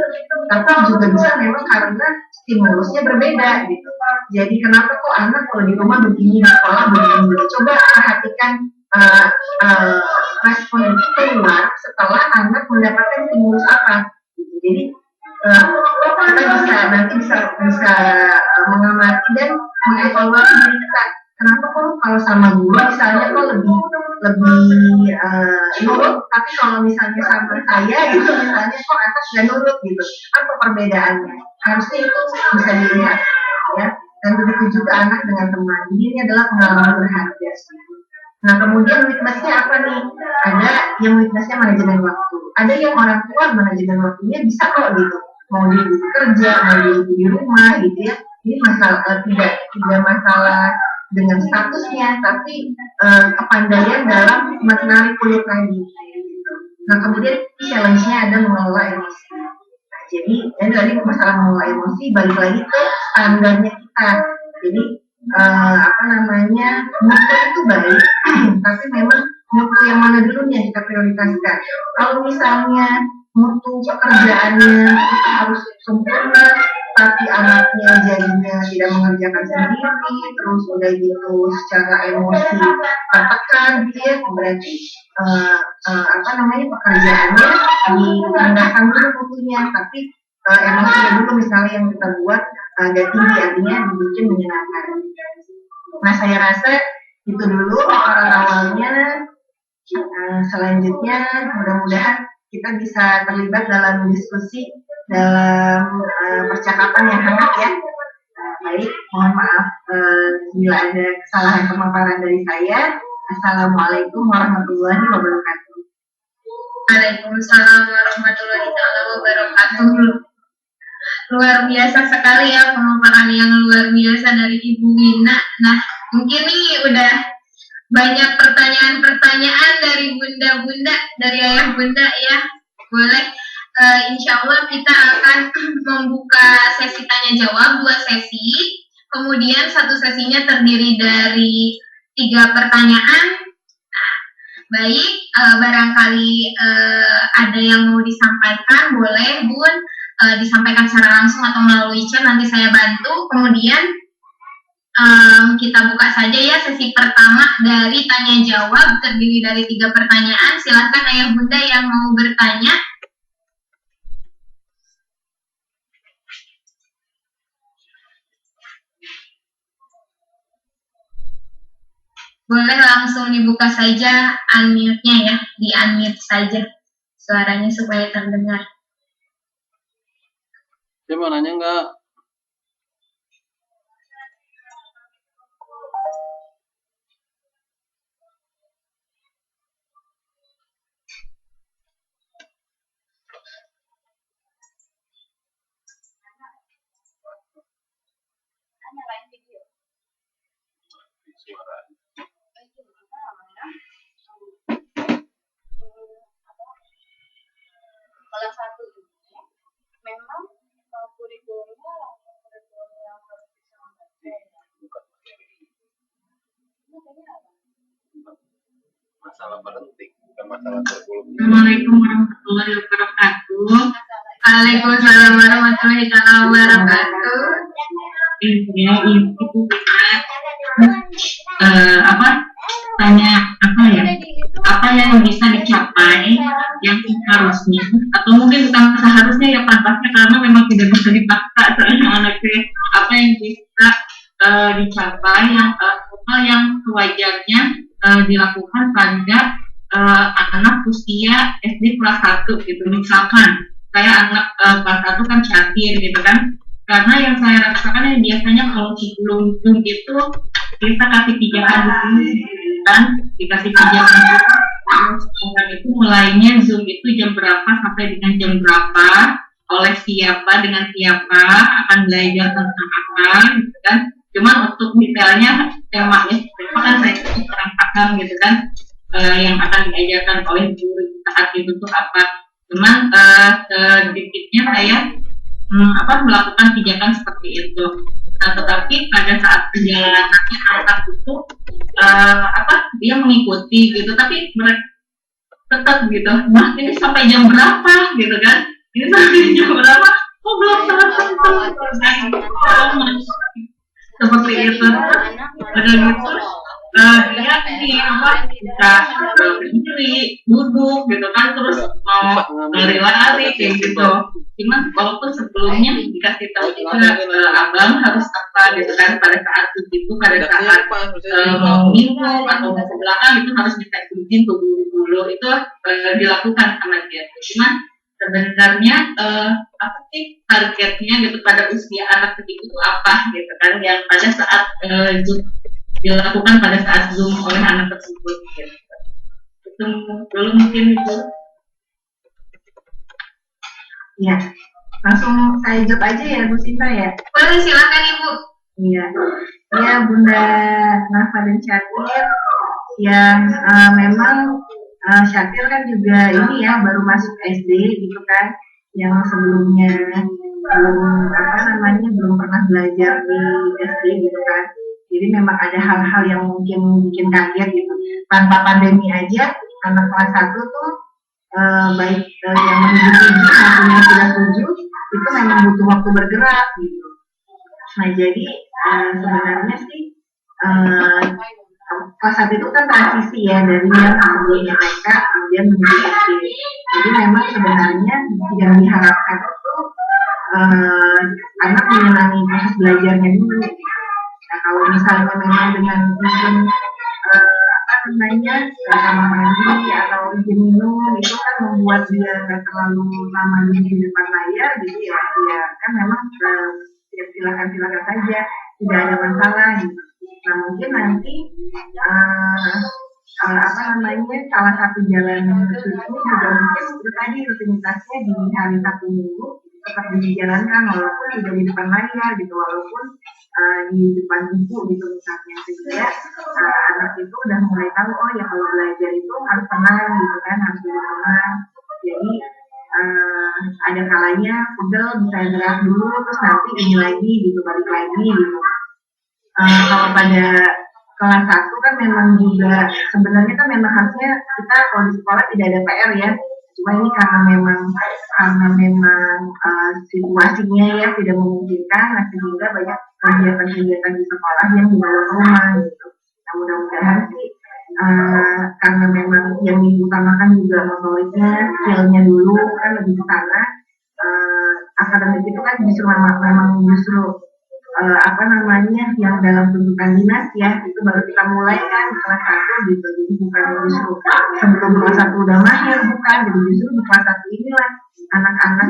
Speaker 2: tapi juga bisa memang karena stimulusnya berbeda gitu. Jadi kenapa kok anak kalau di rumah begini, di sekolah begini gitu. Coba perhatikan respon itu keluar setelah anak mendapatkan stimulus apa gitu. Jadi kita nanti bisa mengamati dan mengevaluasi diri kita. Kenapa kok kalau sama guru misalnya kok lebih nurut, tapi kalau misalnya sama saya gitu misalnya kok anak nggak nurut gitu. Apa perbedaannya? Harusnya itu bisa dilihat ya. Dan begitu juga anak dengan teman. Jadi ini adalah pengalaman berharga. Nah kemudian weakness-nya apa nih? Ada yang weakness-nya manajemen waktu. Ada yang orang tua manajemen waktunya bisa kok gitu. Mau dia kerja, mau dia di rumah gitu ya. Ini masalah tidak masalah dengan statusnya, tapi kepandaian dalam mengenali kulit lagi. Gitu. Nah kemudian challenge-nya ada mengelola emosi. Nah, jadi ini tadi masalah mengelola emosi balik lagi ke standarnya kita. Jadi mutu itu baik, tapi memang mutu yang mana dulu yang kita prioritaskan. Kalau misalnya mutu pekerjaannya kita harus sempurna, tapi anaknya jadinya tidak mengerjakan sendiri, terus udah gitu secara emosi tertekan gitu ya, berarti pekerjaannya direndahkan dulu mutunya, tapi emosinya dulu misalnya yang kita buat agak tinggi, artinya dibikin menyenangkan. Nah saya rasa itu dulu orang awalnya. Selanjutnya mudah-mudahan kita bisa terlibat dalam diskusi, dalam percakapan yang hangat ya. Baik, mohon maaf bila ada kesalahan pemaparan dari saya. Assalamualaikum warahmatullahi wabarakatuh.
Speaker 1: Waalaikumsalam warahmatullahi wabarakatuh. Luar biasa sekali ya pemaparan yang luar biasa dari Ibu Wina. Nah, mungkin nih udah banyak pertanyaan-pertanyaan dari bunda-bunda, dari ayah bunda ya. Boleh, insya Allah kita akan membuka sesi tanya jawab, 2 sesi. Kemudian satu sesinya terdiri dari 3 pertanyaan. Nah, baik, barangkali ada yang mau disampaikan, boleh Bun, disampaikan secara langsung atau melalui chat, nanti saya bantu. Kemudian kita buka saja ya sesi pertama dari tanya jawab, terdiri dari 3 pertanyaan. Silahkan ayah bunda yang mau bertanya. Boleh langsung dibuka saja unmute-nya ya, di-unmute saja suaranya supaya terdengar.
Speaker 3: Dia mau nanya nggak?
Speaker 4: Nyalain video.
Speaker 3: Suara.
Speaker 4: Kalau satu ini memang kurikulumnya langsung kurikulum yang harus bisa membaca ya.
Speaker 3: Masalah berhenti, bukan masalah kurikulum.
Speaker 1: Assalamualaikum warahmatullahi wabarakatuh. Waalaikumsalam warahmatullahi wabarakatuh.
Speaker 5: Ya, itu tanya apa yang bisa dicapai yang harusnya atau mungkin bukan seharusnya ya pantasnya, karena memang tidak bisa dipaksa soalnya anaknya, apa yang bisa dicapai yang total yang sewajarnya dilakukan pada anak usia SD kelas 1 gitu. Misalkan saya anak kelas 1 kan catir gitu kan, karena yang saya rasakan yang biasanya kalau sebelum Zoom itu kita kasih pijakan dulu kan, dikasih pijakan dulu. Sekarang itu mulainya Zoom itu jam berapa sampai dengan jam berapa, oleh siapa, dengan siapa, akan belajar tentang apa gitu kan. Cuman untuk detailnya temanya apa kan saya kurang paham gitu kan, yang akan diajarkan oleh guru saat itu tuh apa. Cuman sedikitnya saya melakukan pijakan seperti itu. Nah, tetapi pada saat perjalanannya anak itu dia mengikuti gitu, tapi mereka tetap gitu, nah ini sampai jam berapa gitu kan, ini sampai jam berapa, belum selesai seperti itu. Ada gitu dia bisa berdiri, duduk gitu kan, terus mau lari-lari kayak gitu. Cuman walaupun sebelumnya dikasih tahu juga abang harus apa gitu kan, pada saat itu pada saat mau minum atau mau ke belakang itu harus minta izin ke guru dulu, itu dilakukan sama dia. Cuman sebenarnya apa sih targetnya gitu pada usia anak segitu itu apa gitu kan, yang pada saat dilakukan pada saat Zoom oleh anak tersebut gitu. Itu dulu mungkin itu.
Speaker 2: Ya, langsung saya jawab aja ya Bu Sinta ya.
Speaker 1: Boleh, silakan Ibu.
Speaker 2: Iya, ya Bunda Nafa dan Syatir yang memang Syatir kan juga ini ya baru masuk SD gitu kan, yang sebelumnya belum pernah belajar di SD gitu kan. Jadi memang ada hal-hal yang mungkin bikin kaget gitu. Tanpa pandemi aja anak kelas 1 tuh baik yang menuju 7 maupun yang sudah 7 itu memang butuh waktu bergerak gitu. Nah jadi sebenarnya sih kelas 1 itu kan transisi ya dari yang sebelumnya TK kemudian menuju SD. Jadi memang sebenarnya yang diharapkan itu anak menyenangi proses belajarnya dulu. Nah kalau misalnya memang dengan mungkin kamar mandi atau izin minum itu kan membuat dia nggak terlalu lama di depan layar gitu ya kan memang silakan saja, tidak ada masalah gitu. Nah mungkin nanti salah satu jalan itu juga mungkin itu tadi rutinitasnya di hari Sabtu Minggu tetap dijalankan walaupun tidak di depan layar gitu, walaupun di depan buku gitu misalnya, sehingga anak itu udah mulai tahu oh ya kalau belajar itu harus tenang gitu kan, harus tenang. Jadi ada kalanya pegel bisa gerak dulu terus nanti ini lagi gitu, balik lagi gitu. Kalau pada kelas 1 kan memang juga sebenarnya kan memang harusnya kita kalau di sekolah tidak ada PR ya, cuma ini karena memang situasinya ya tidak memungkinkan, nah sehingga banyak kegiatan di sekolah yang dibawa ke rumah gitu. Nah mudah-mudahan sih karena memang yang diutamakan juga motoriknya, skillnya dulu kan lebih ke sana. Akademik itu kan justru memang yang dalam tuntutan dinas ya, itu baru kita mulai kan di kelas 1 gitu. Jadi bukan justru sebelum kelas 1 udah mahir, bukan gitu. Justru di kelas 1 inilah anak-anak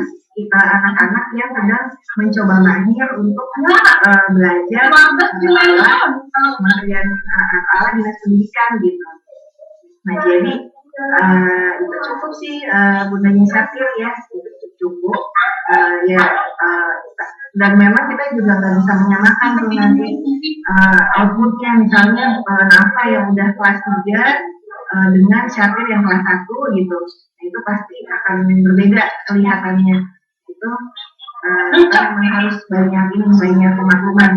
Speaker 2: yang sedang mencoba mahir untuk belajar ala dinas pendidikan gitu. Nah jadi itu cukup sih Bundanya Syatir ya, itu cukup dan memang kita juga nggak bisa menyamakan tuh nanti outputnya, misalnya Nafa yang udah kelas 3 dengan Syatir yang kelas 1 gitu, itu pasti akan berbeda kelihatannya. Itu kita memang harus banyak pemakluman.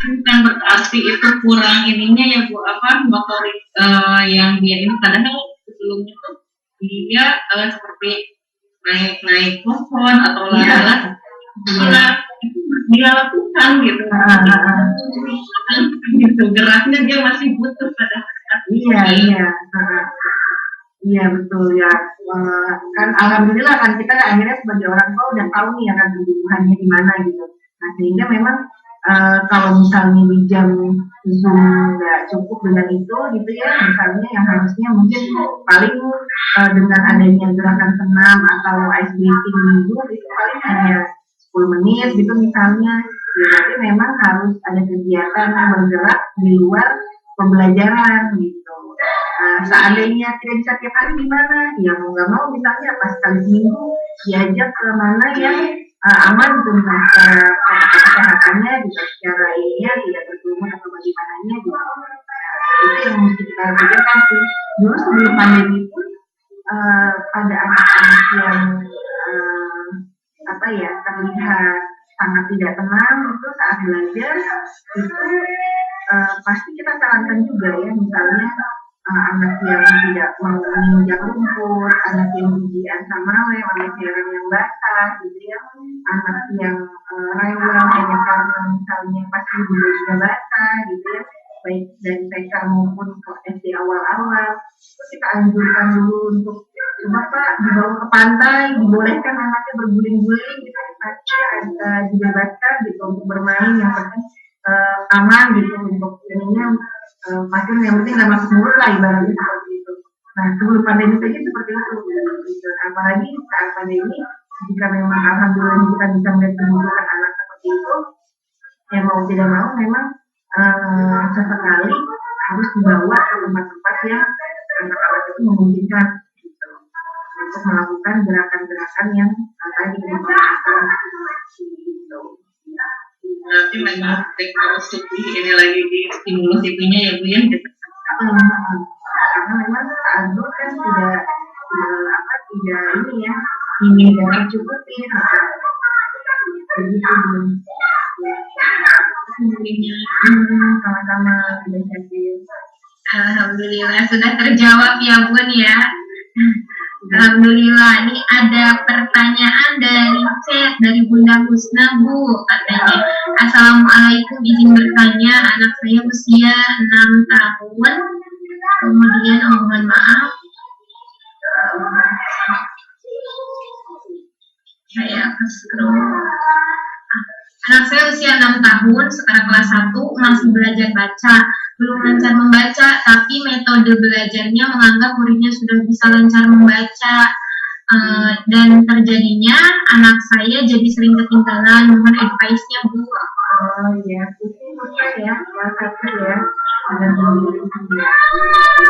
Speaker 5: Bukan berarti itu kurang ininya ya Bu, motorik yang dia ini kadang sebelumnya tuh dia seperti naik pohon atau lari-lari itu dia lakukan gitu. Gitu geraknya dia masih butuh pada saat
Speaker 2: iya betul ya. Kan alhamdulillah kan kita akhirnya sebagai orang tua udah tahu nih akan kebutuhannya di mana gitu. Nah, sehingga memang kalau misalnya di jam Zoom nggak cukup dengan itu gitu ya, misalnya yang harusnya mungkin paling dengan adanya gerakan senam atau ice breathing minggu itu paling hanya 10 menit gitu misalnya, ya, berarti memang harus ada kegiatan yang bergerak di luar pembelajaran gitu. Seandainya tidak bisa tiap hari gimana? Ya mau nggak mau misalnya pas kali seminggu diajak ke mana yang aman gitu, misalnya secara kesehatannya, juga secara ininya tidak berkerumun atau bagaimananya gitu. Itu yang mesti kita pikirkan sih. Dulu sebelum pandemi pun ada anak-anak yang terlihat sangat tidak tenang itu saat belajar itu pasti kita sarankan juga ya, misalnya anak yang tidak mau menginjak rumput, anak yang gigian sama lem, sama cairan yang basah gitu ya, anak yang rewel hanya karena misalnya pasti bajunya basah gitu ya, baik dari TK maupun ke SD awal-awal, itu kita anjurkan dulu untuk coba Pak dibawa ke pantai, dibolehkan anaknya berguling-guling gitu, dibebaskan gitu untuk bermain, yang penting aman gitu untuk ininya, pasien yang penting nggak masuk mulut lah ibaratnya seperti itu. Nah sebelum pandemi saja seperti itu gitu. Apalagi saat pandemi, jika memang alhamdulillah kita bisa melihat kebutuhan anak seperti itu, ya mau tidak mau memang sesekali harus dibawa ke tempat-tempat yang anak-anak itu memungkinkan gitu, untuk melakukan gerakan-gerakan yang tadi dimaksudkan gitu.
Speaker 5: Berarti memang harus lebih ini lagi di stimulus itunya ya Bu ya.
Speaker 2: Karena memang saat itu kan tidak ini ya, ini tidak tercukupi. Begitu belum. Sama-sama sudah hadir.
Speaker 1: Alhamdulillah sudah terjawab ya Bun ya. Alhamdulillah, ini ada pertanyaan dari chat dari Bunda Husna Bu, katanya Assalamualaikum, izin bertanya, anak saya usia 6 tahun, kemudian mohon maaf, saya scroll. Anak saya usia 6 tahun, sekarang kelas 1, masih belajar baca, belum lancar membaca, tapi metode belajarnya menganggap muridnya sudah bisa lancar membaca, dan terjadinya anak saya jadi sering ketinggalan. Mohon advice-nya Bu.
Speaker 2: Oh ya, itu ya, salah satu ya,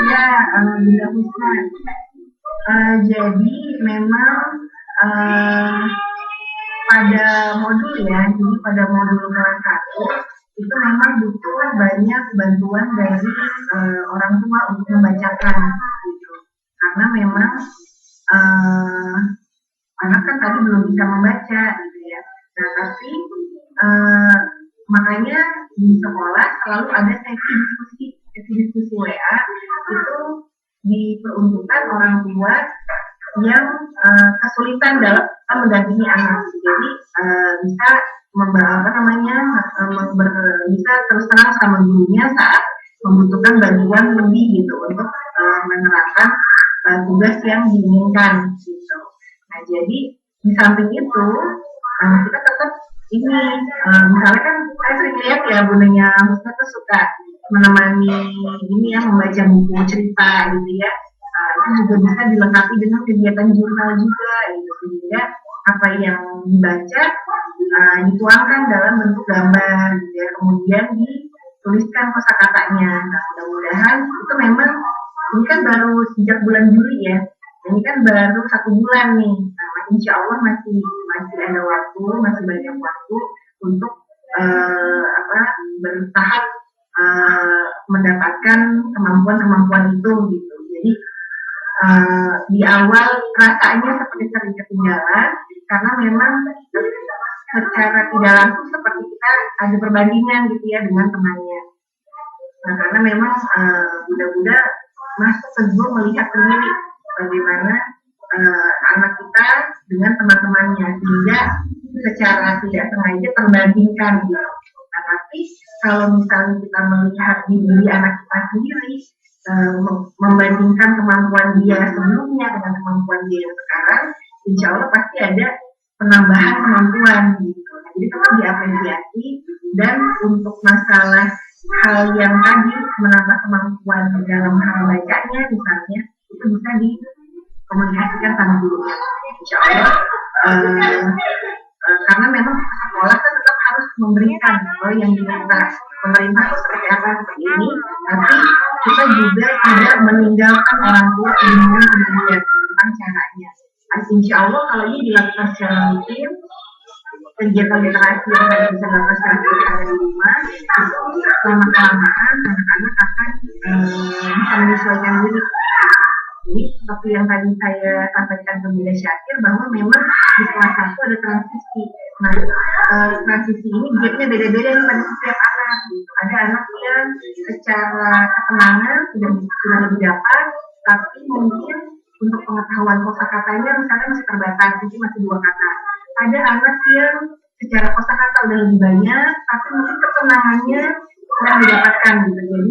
Speaker 2: ya, Bunda Husna. Jadi memang pada modul ya, jadi pada modul kelas 1 itu memang butuh banyak bantuan dari orang tua untuk membacakan gitu. Karena memang anak kan tadi belum bisa membaca gitu ya. Nah, tapi makanya di sekolah selalu ada sesi diskusi WA itu diperuntukkan orang tua yang kesulitan dalam mendampingi anak, jadi bisa bisa terus terang sama gurunya saat membutuhkan bantuan lebih gitu untuk menerapkan tugas yang diinginkan gitu. Nah jadi di samping itu kita tetap ini misalnya kan saya sering lihat ya Bundanya Husna tuh suka menemani ini ya, membaca buku cerita gitu ya. Itu juga bisa dilengkapi dengan kegiatan jurnal juga gitu, sehingga apa yang dibaca dituangkan dalam bentuk gambar gitu ya, kemudian dituliskan kosakatanya. Nah mudah-mudahan itu memang ini kan baru sejak bulan Juli ya, ini kan baru 1 bulan nih. Nah insya Allah masih ada waktu, masih banyak waktu untuk bertahap mendapatkan kemampuan itu gitu. Jadi di awal rasanya seperti sering ketinggalan karena memang secara tidak langsung seperti kita ada perbandingan gitu ya dengan temannya. Nah karena memang Bunda masuk ke Zoom melihat sendiri bagaimana anak kita dengan teman-temannya, sehingga secara tidak sengaja terbandingkan gitu. Nah, tapi kalau misalnya kita melihat diri anak kita sendiri, membandingkan kemampuan dia sebelumnya dengan kemampuan dia yang sekarang, insya Allah pasti ada penambahan kemampuan gitu. Jadi Jadi tetap diapresiasi, dan untuk masalah hal yang tadi menambah kemampuan dalam hal bacanya misalnya, itu bisa dikomunikasikan sama gurunya. Insya Allah, karena memang sekolah kan tetap harus memberikan yang diminta pemerintah seperti apa seperti ini, tapi kita juga tidak meninggalkan orang tua dengan kemudian tentang caranya. Insya Allah kalau ini dilakukan secara rutin, kegiatan literasi yang tadi bisa dilakukan secara rutin ada di rumah, itu lama-kelamaan anak-anak akan bisa menyesuaikan diri. Jadi seperti yang tadi saya sampaikan ke Bunda Syakir, bahwa memang di kelas 1 ada transisi. Nah, transisi ini gapnya beda-beda nih pada setiap anak. Gitu. Ada anak yang secara ketenangan sudah lebih dapat, tapi mungkin untuk pengetahuan kosakatanya misalnya masih terbatas, jadi masih 2 kata. Ada anak yang secara kosakata udah lebih banyak, tapi mungkin ketenangannya kurang didapatkan gitu. Jadi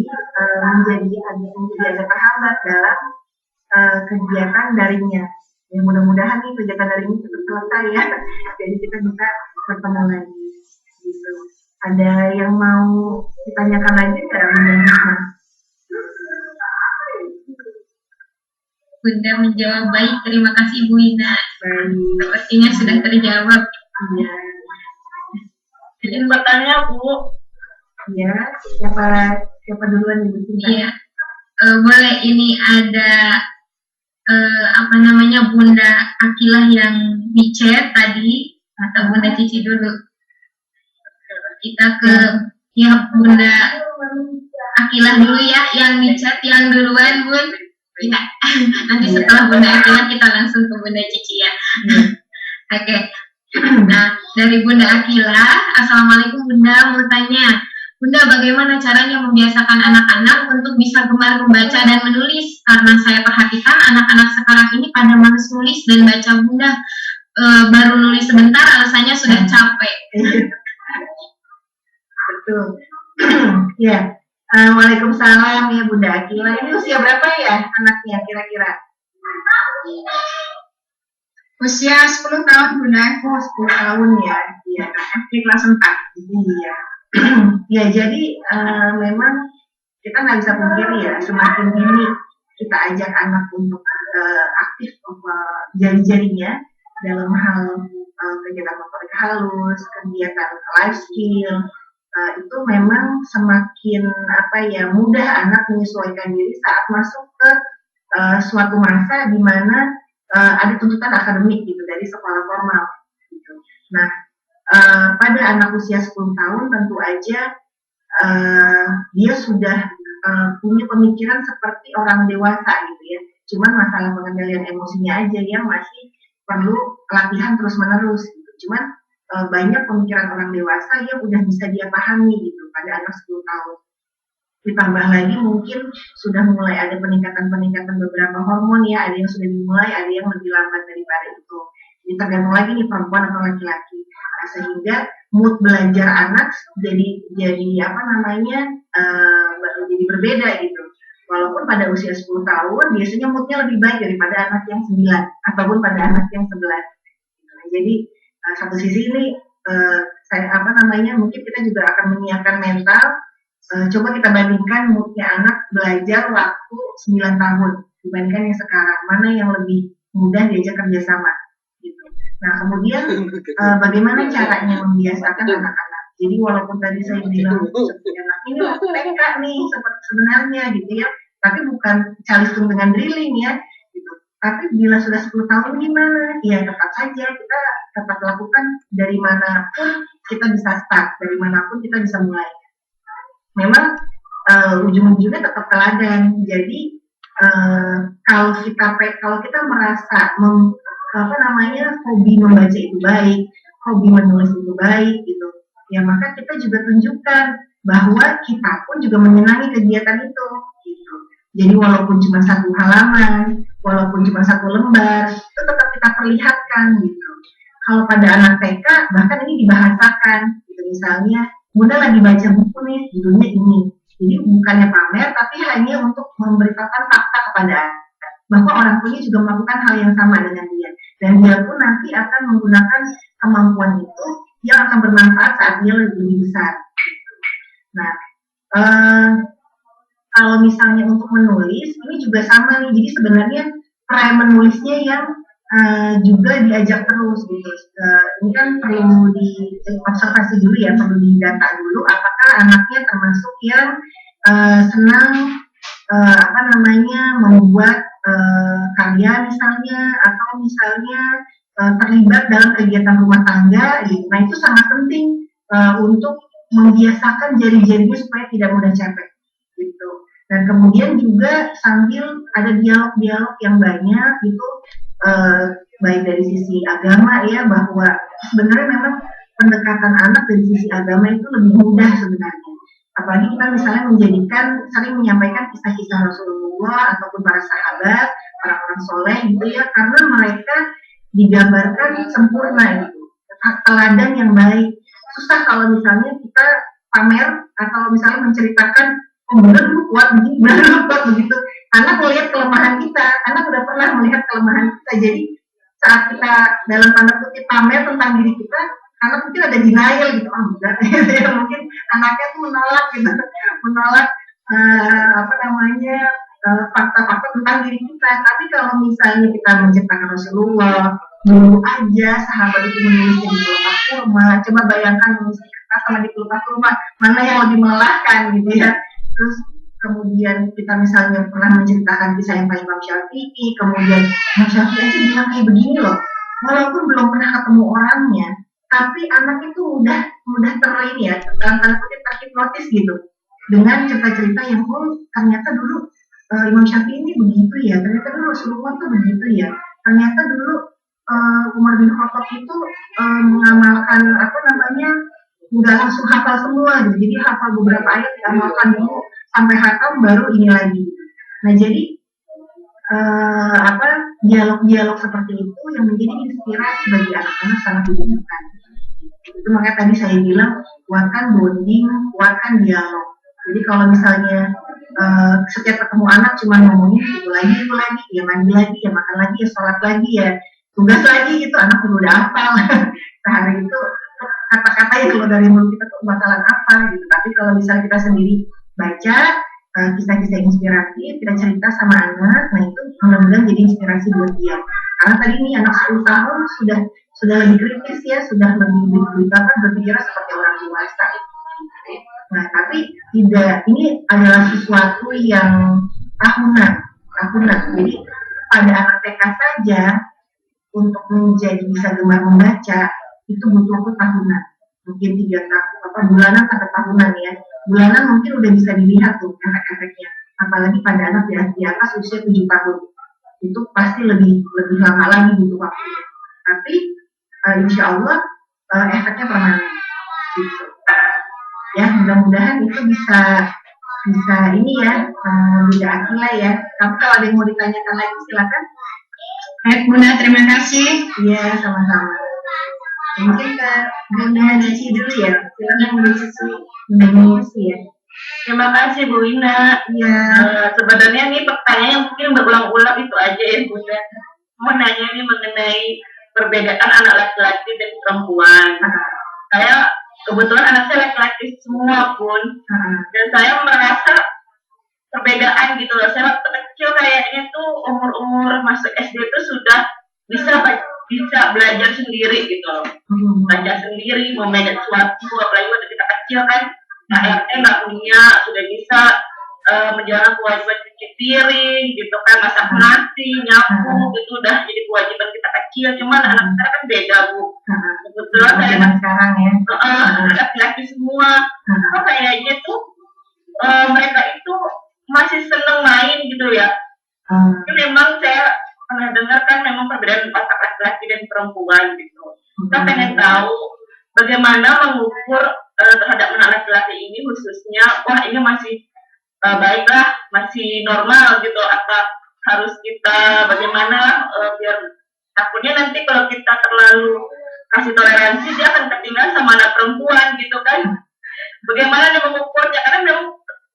Speaker 2: menjadi agak terhambat dalam kegiatan daringnya. Ya, mudah-mudahan nih kegiatan daring ini cepat selesai ya. Jadi kita bisa bertemu lagi. Gitu. Ada yang mau ditanyakan lagi nggak?
Speaker 1: Bunda menjawab baik, terima kasih Bu Ina. Sepertinya sudah terjawab.
Speaker 2: Iya.
Speaker 5: Izin bertanya Bu.
Speaker 2: Iya. Siapa duluan Ibu Cinta?
Speaker 1: Iya. Boleh, ini ada Bunda Akilah yang di chat tadi, atau Bunda Cici dulu. Kita ke Bunda Akilah dulu ya, yang di chat yang duluan Bun. Ya. Nanti setelah Bunda Akilah kita langsung ke Bunda Cici ya. Oke. Nah, dari Bunda Akilah, Assalamualaikum Bunda, mau tanya, Bunda, bagaimana caranya membiasakan anak-anak untuk bisa gemar membaca dan menulis? Karena saya perhatikan anak-anak sekarang ini pada malas nulis dan baca Bunda. Baru nulis sebentar, alasannya sudah capek.
Speaker 2: Betul. Ya. Waalaikumsalam ya Bunda Akila. Ini usia berapa ya anaknya kira-kira?
Speaker 1: Usia 10 tahun Bunda.
Speaker 2: Oh, 10 tahun ya. Iya, SD kelas 4. Iya. Ya, jadi memang kita nggak bisa pungkiri ya, semakin dini kita ajak anak untuk aktif jari-jarinya dalam hal kegiatan motorik halus, kegiatan life skill, itu memang semakin mudah anak menyesuaikan diri saat masuk ke suatu masa di mana ada tuntutan akademik gitu dari sekolah formal gitu. Nah, pada anak usia 10 tahun tentu aja dia sudah punya pemikiran seperti orang dewasa gitu ya. Cuman masalah pengendalian emosinya aja yang masih perlu latihan terus-menerus gitu. Cuman banyak pemikiran orang dewasa yang udah bisa dia pahami gitu pada anak 10 tahun. Ditambah lagi mungkin sudah mulai ada peningkatan beberapa hormon ya, ada yang sudah dimulai, ada yang lebih lambat daripada itu. Jadi tergantung lagi nih perempuan atau laki-laki. Nah, sehingga mood belajar anak jadi berbeda gitu. Walaupun pada usia 10 tahun biasanya moodnya lebih baik daripada anak yang 9 ataupun pada anak yang 11. Nah, jadi satu sisi ini mungkin kita juga akan menyiapkan mental. Coba kita bandingkan moodnya anak belajar waktu 9 tahun dibandingkan yang sekarang, mana yang lebih mudah diajak kerjasama gitu. Nah, kemudian bagaimana caranya membiasakan anak-anak. Jadi walaupun tadi saya bilang anak ini TK nih sebenarnya gitu ya, tapi bukan calistung dengan drilling ya gitu. Tapi bila sudah 10 tahun gimana? Ya tetap saja kita tetap lakukan dari manapun kita bisa start, dari manapun kita bisa mulai. Memang ujung-ujungnya tetap teladan. Jadi kalau kita merasa hobi membaca itu baik, hobi menulis itu baik gitu, ya maka kita juga tunjukkan bahwa kita pun juga menyenangi kegiatan itu gitu. Jadi walaupun cuma 1 halaman, walaupun cuma 1 lembar, itu tetap kita perlihatkan gitu. Kalau pada anak TK bahkan ini dibahasakan gitu, misalnya Bunda lagi baca buku nih, judulnya ini. Jadi bukannya pamer, tapi hanya untuk memberitakan fakta kepada anak bahwa orang tuanya juga melakukan hal yang sama dengan dia. Dan dia pun nanti akan menggunakan kemampuan itu yang akan bermanfaat saat dia lebih besar. Nah, kalau misalnya untuk menulis, ini juga sama nih. Jadi sebenarnya peran menulisnya yang juga diajak terus gitu. Ini kan perlu diobservasi dulu ya, perlu didata dulu. Apakah anaknya termasuk yang senang membuat karya misalnya, atau misalnya terlibat dalam kegiatan rumah tangga gitu. Nah itu sangat penting untuk membiasakan jari-jarinya supaya tidak mudah capek gitu. Dan kemudian juga sambil ada dialog-dialog yang banyak itu baik dari sisi agama ya, bahwa sebenarnya memang pendekatan anak dari sisi agama itu lebih mudah sebenarnya. Apalagi kita misalnya sering menyampaikan kisah-kisah Rasulullah ataupun para sahabat, orang-orang soleh gitu ya, karena mereka digambarkan sempurna gitu, teladan yang baik. Susah kalau misalnya kita pamer atau misalnya menceritakan benar lu kuat begini, benar lu kuat begitu. Anak melihat kelemahan kita, anak udah pernah melihat kelemahan kita. Jadi saat kita dalam tanda kutip pamer tentang diri kita, anak mungkin ada denial gitu, enggak, ya mungkin anaknya tuh menolak gitu, menolak fakta-fakta tentang diri kita. Tapi kalau misalnya kita menciptakan Rasulullah, dulu aja sahabat itu menulisnya di pelukan kurma, coba bayangkan menulis di kertas sama di pelukan kurma, mana yang lebih melelahkan gitu ya. Terus kemudian kita misalnya pernah menceritakan kisah yang Imam Syafi'i, kemudian Imam Syafi'i aja bilang kayak begini loh, walaupun belum pernah ketemu orangnya, tapi anak itu mudah terlena ya, dalam tanda kutip terhipnotis gitu, dengan cerita-cerita yang ternyata dulu Imam Syafi'i ini begitu ya, ternyata dulu Rasulullah tuh begitu ya, ternyata dulu Umar bin Khattab itu mengamalkan nggak langsung hafal semua gitu, jadi hafal beberapa ayat diamalkan dulu sampai hatam baru ini lagi. Nah jadi dialog-dialog seperti itu yang menjadi inspirasi bagi anak-anak sangat dibutuhkan. Itu makanya tadi saya bilang kuatkan bonding, kuatkan dialog. Jadi kalau misalnya setiap ketemu anak cuma ngomongin itu lagi, ya mandi lagi, ya makan lagi, ya sholat lagi, ya tugas lagi, itu anak udah hafal. Sehari itu kata-kata yang keluar dari mulut kita tuh bakalan apa gitu. Tapi kalau misalnya kita sendiri baca kisah-kisah inspiratif, kita cerita sama anak, nah itu mudah-mudahan jadi inspirasi buat dia. Karena tadi nih anak 10 tahun sudah lebih kritis ya, sudah lebih berpikir seperti orang dewasa. Nah, tapi tidak, ini adalah sesuatu yang tahunan. Jadi pada anak TK saja untuk menjadi bisa gemar membaca itu butuh waktu tahunan, mungkin 3 tahun, bulanan sampai tahunan ya. Bulanan mungkin udah bisa dilihat tuh efek-efeknya. Apalagi pada anak di atas usia 7 tahun, itu pasti lebih lama lagi butuh waktu. Tapi insya Allah efeknya permanen. Gitu. Ya mudah-mudahan itu bisa ini ya, tidak Akila ya. Tapi kalau ada yang mau ditanyakan lagi silakan.
Speaker 5: Baik Bunda, terima kasih.
Speaker 2: Iya, sama-sama. Mungkin ke Bunda Cici dulu ya. Silakan Bunda Cici ya.
Speaker 6: Terima kasih Bu Ina.
Speaker 2: Iya.
Speaker 6: Sebenarnya ini pertanyaan yang mungkin berulang-ulang itu aja ya Bunda. Mau nanya ini mengenai perbedaan anak laki-laki dan perempuan. Saya kebetulan anak saya laki-laki semua pun, dan saya merasa perbedaan gitu loh. Saya waktu kecil kayaknya tuh umur masuk SD itu sudah bisa belajar sendiri gitu loh. Belajar sendiri, memegang sesuatu, apalagi waktu kita kecil kan nggak punya, sudah bisa menjalankan kewajiban cuci piring gitu kan, masak nasi, nyapu, itu udah jadi kewajiban kita kecil. Cuman anak sekarang kan beda Bu. Kebetulan saya
Speaker 2: sekarang ya
Speaker 6: laki-laki semua, kok kayaknya tuh mereka itu masih seneng main gitu ya. Tapi memang saya pernah dengar kan memang perbedaan antara laki-laki dan perempuan gitu. Kita pengen tahu bagaimana mengukur terhadap anak laki-laki ini khususnya, wah ini masih baiklah, masih normal gitu, apa harus kita bagaimana biar takutnya nanti kalau kita terlalu kasih toleransi dia akan ketinggalan sama anak perempuan gitu kan. Bagaimana dia mengukurnya, karena memang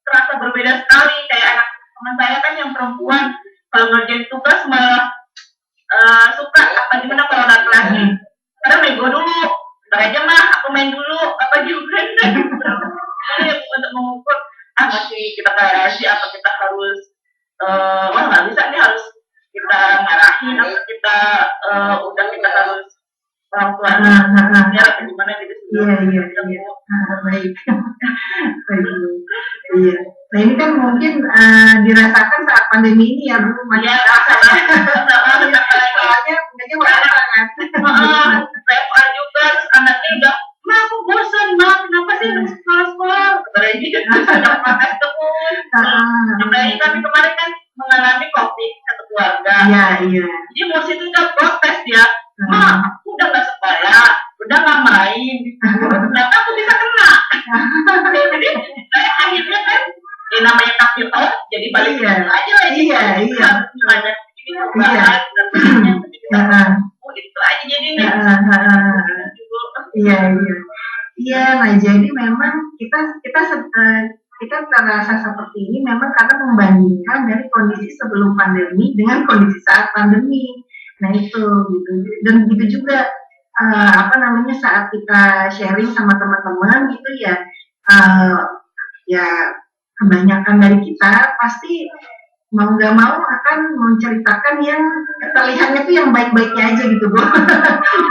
Speaker 6: terasa berbeda sekali. Kayak anak teman saya kan yang perempuan kalau ngerjain tugas malah suka, apa gimana kalau laki-laki karena nego dulu, ntar aja mah aku Ini untuk mengukur masih kita toleransi apa kita harus wah nggak bisa nih harus kita ngarahin apa kita udah kita harus orang tua biar apa gimana gitu sih.
Speaker 2: Iya. Baik. Iya. Nah ini kan mungkin dirasakan saat pandemi ini ya Bu.
Speaker 6: Iya, sama
Speaker 2: Soalnya bunganya WFH kan.
Speaker 6: WFH juga terus anaknya udah Ma aku bosan Ma kenapa sih harus sekolah katanya gitu sedang protes terus apalagi kami kemarin kan mengalami COVID satu keluarga.
Speaker 2: Iya.
Speaker 6: Jadi Mursi itu udah protes ya Ma aku udah nggak sekolah udah nggak main ternyata aku bisa kena. Jadi saya akhirnya kan ya namanya takdir Allah jadi balik aja lagi.
Speaker 2: Iya.
Speaker 6: Ada ini perubahan dan sebagainya itu aja jadinya.
Speaker 2: Iya. Nah jadi memang kita terasa seperti ini memang karena membandingkan dari kondisi sebelum pandemi dengan kondisi saat pandemi. Nah itu gitu. Dan begitu juga saat kita sharing sama teman-teman gitu ya, ya kebanyakan dari kita pasti mau nggak mau akan menceritakan yang terlihatnya tuh yang baik-baiknya aja gitu Bu.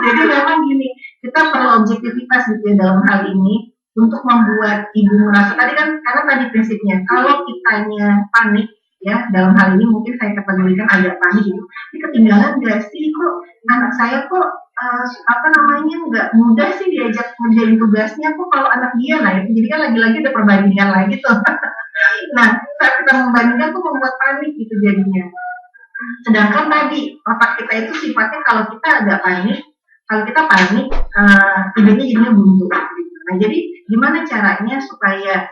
Speaker 2: Jadi memang gini, kita perlu objektivitas gitu ya dalam hal ini untuk membuat ibu merasa karena tadi prinsipnya kalau kitanya panik ya dalam hal ini mungkin saya kategorikan agak panik gitu. Ini ketinggalan nggak sih kok anak saya kok nggak mudah sih diajak ngerjain tugasnya kok kalau anak dia itu jadi kan lagi-lagi ada perbandingan lagi tuh. Nah saat kita membandingkan tuh membuat panik gitu jadinya. Sedangkan tadi otak kita itu sifatnya kalau kita agak panik, tidaknya jadinya buntu. Gitu. Nah jadi gimana caranya supaya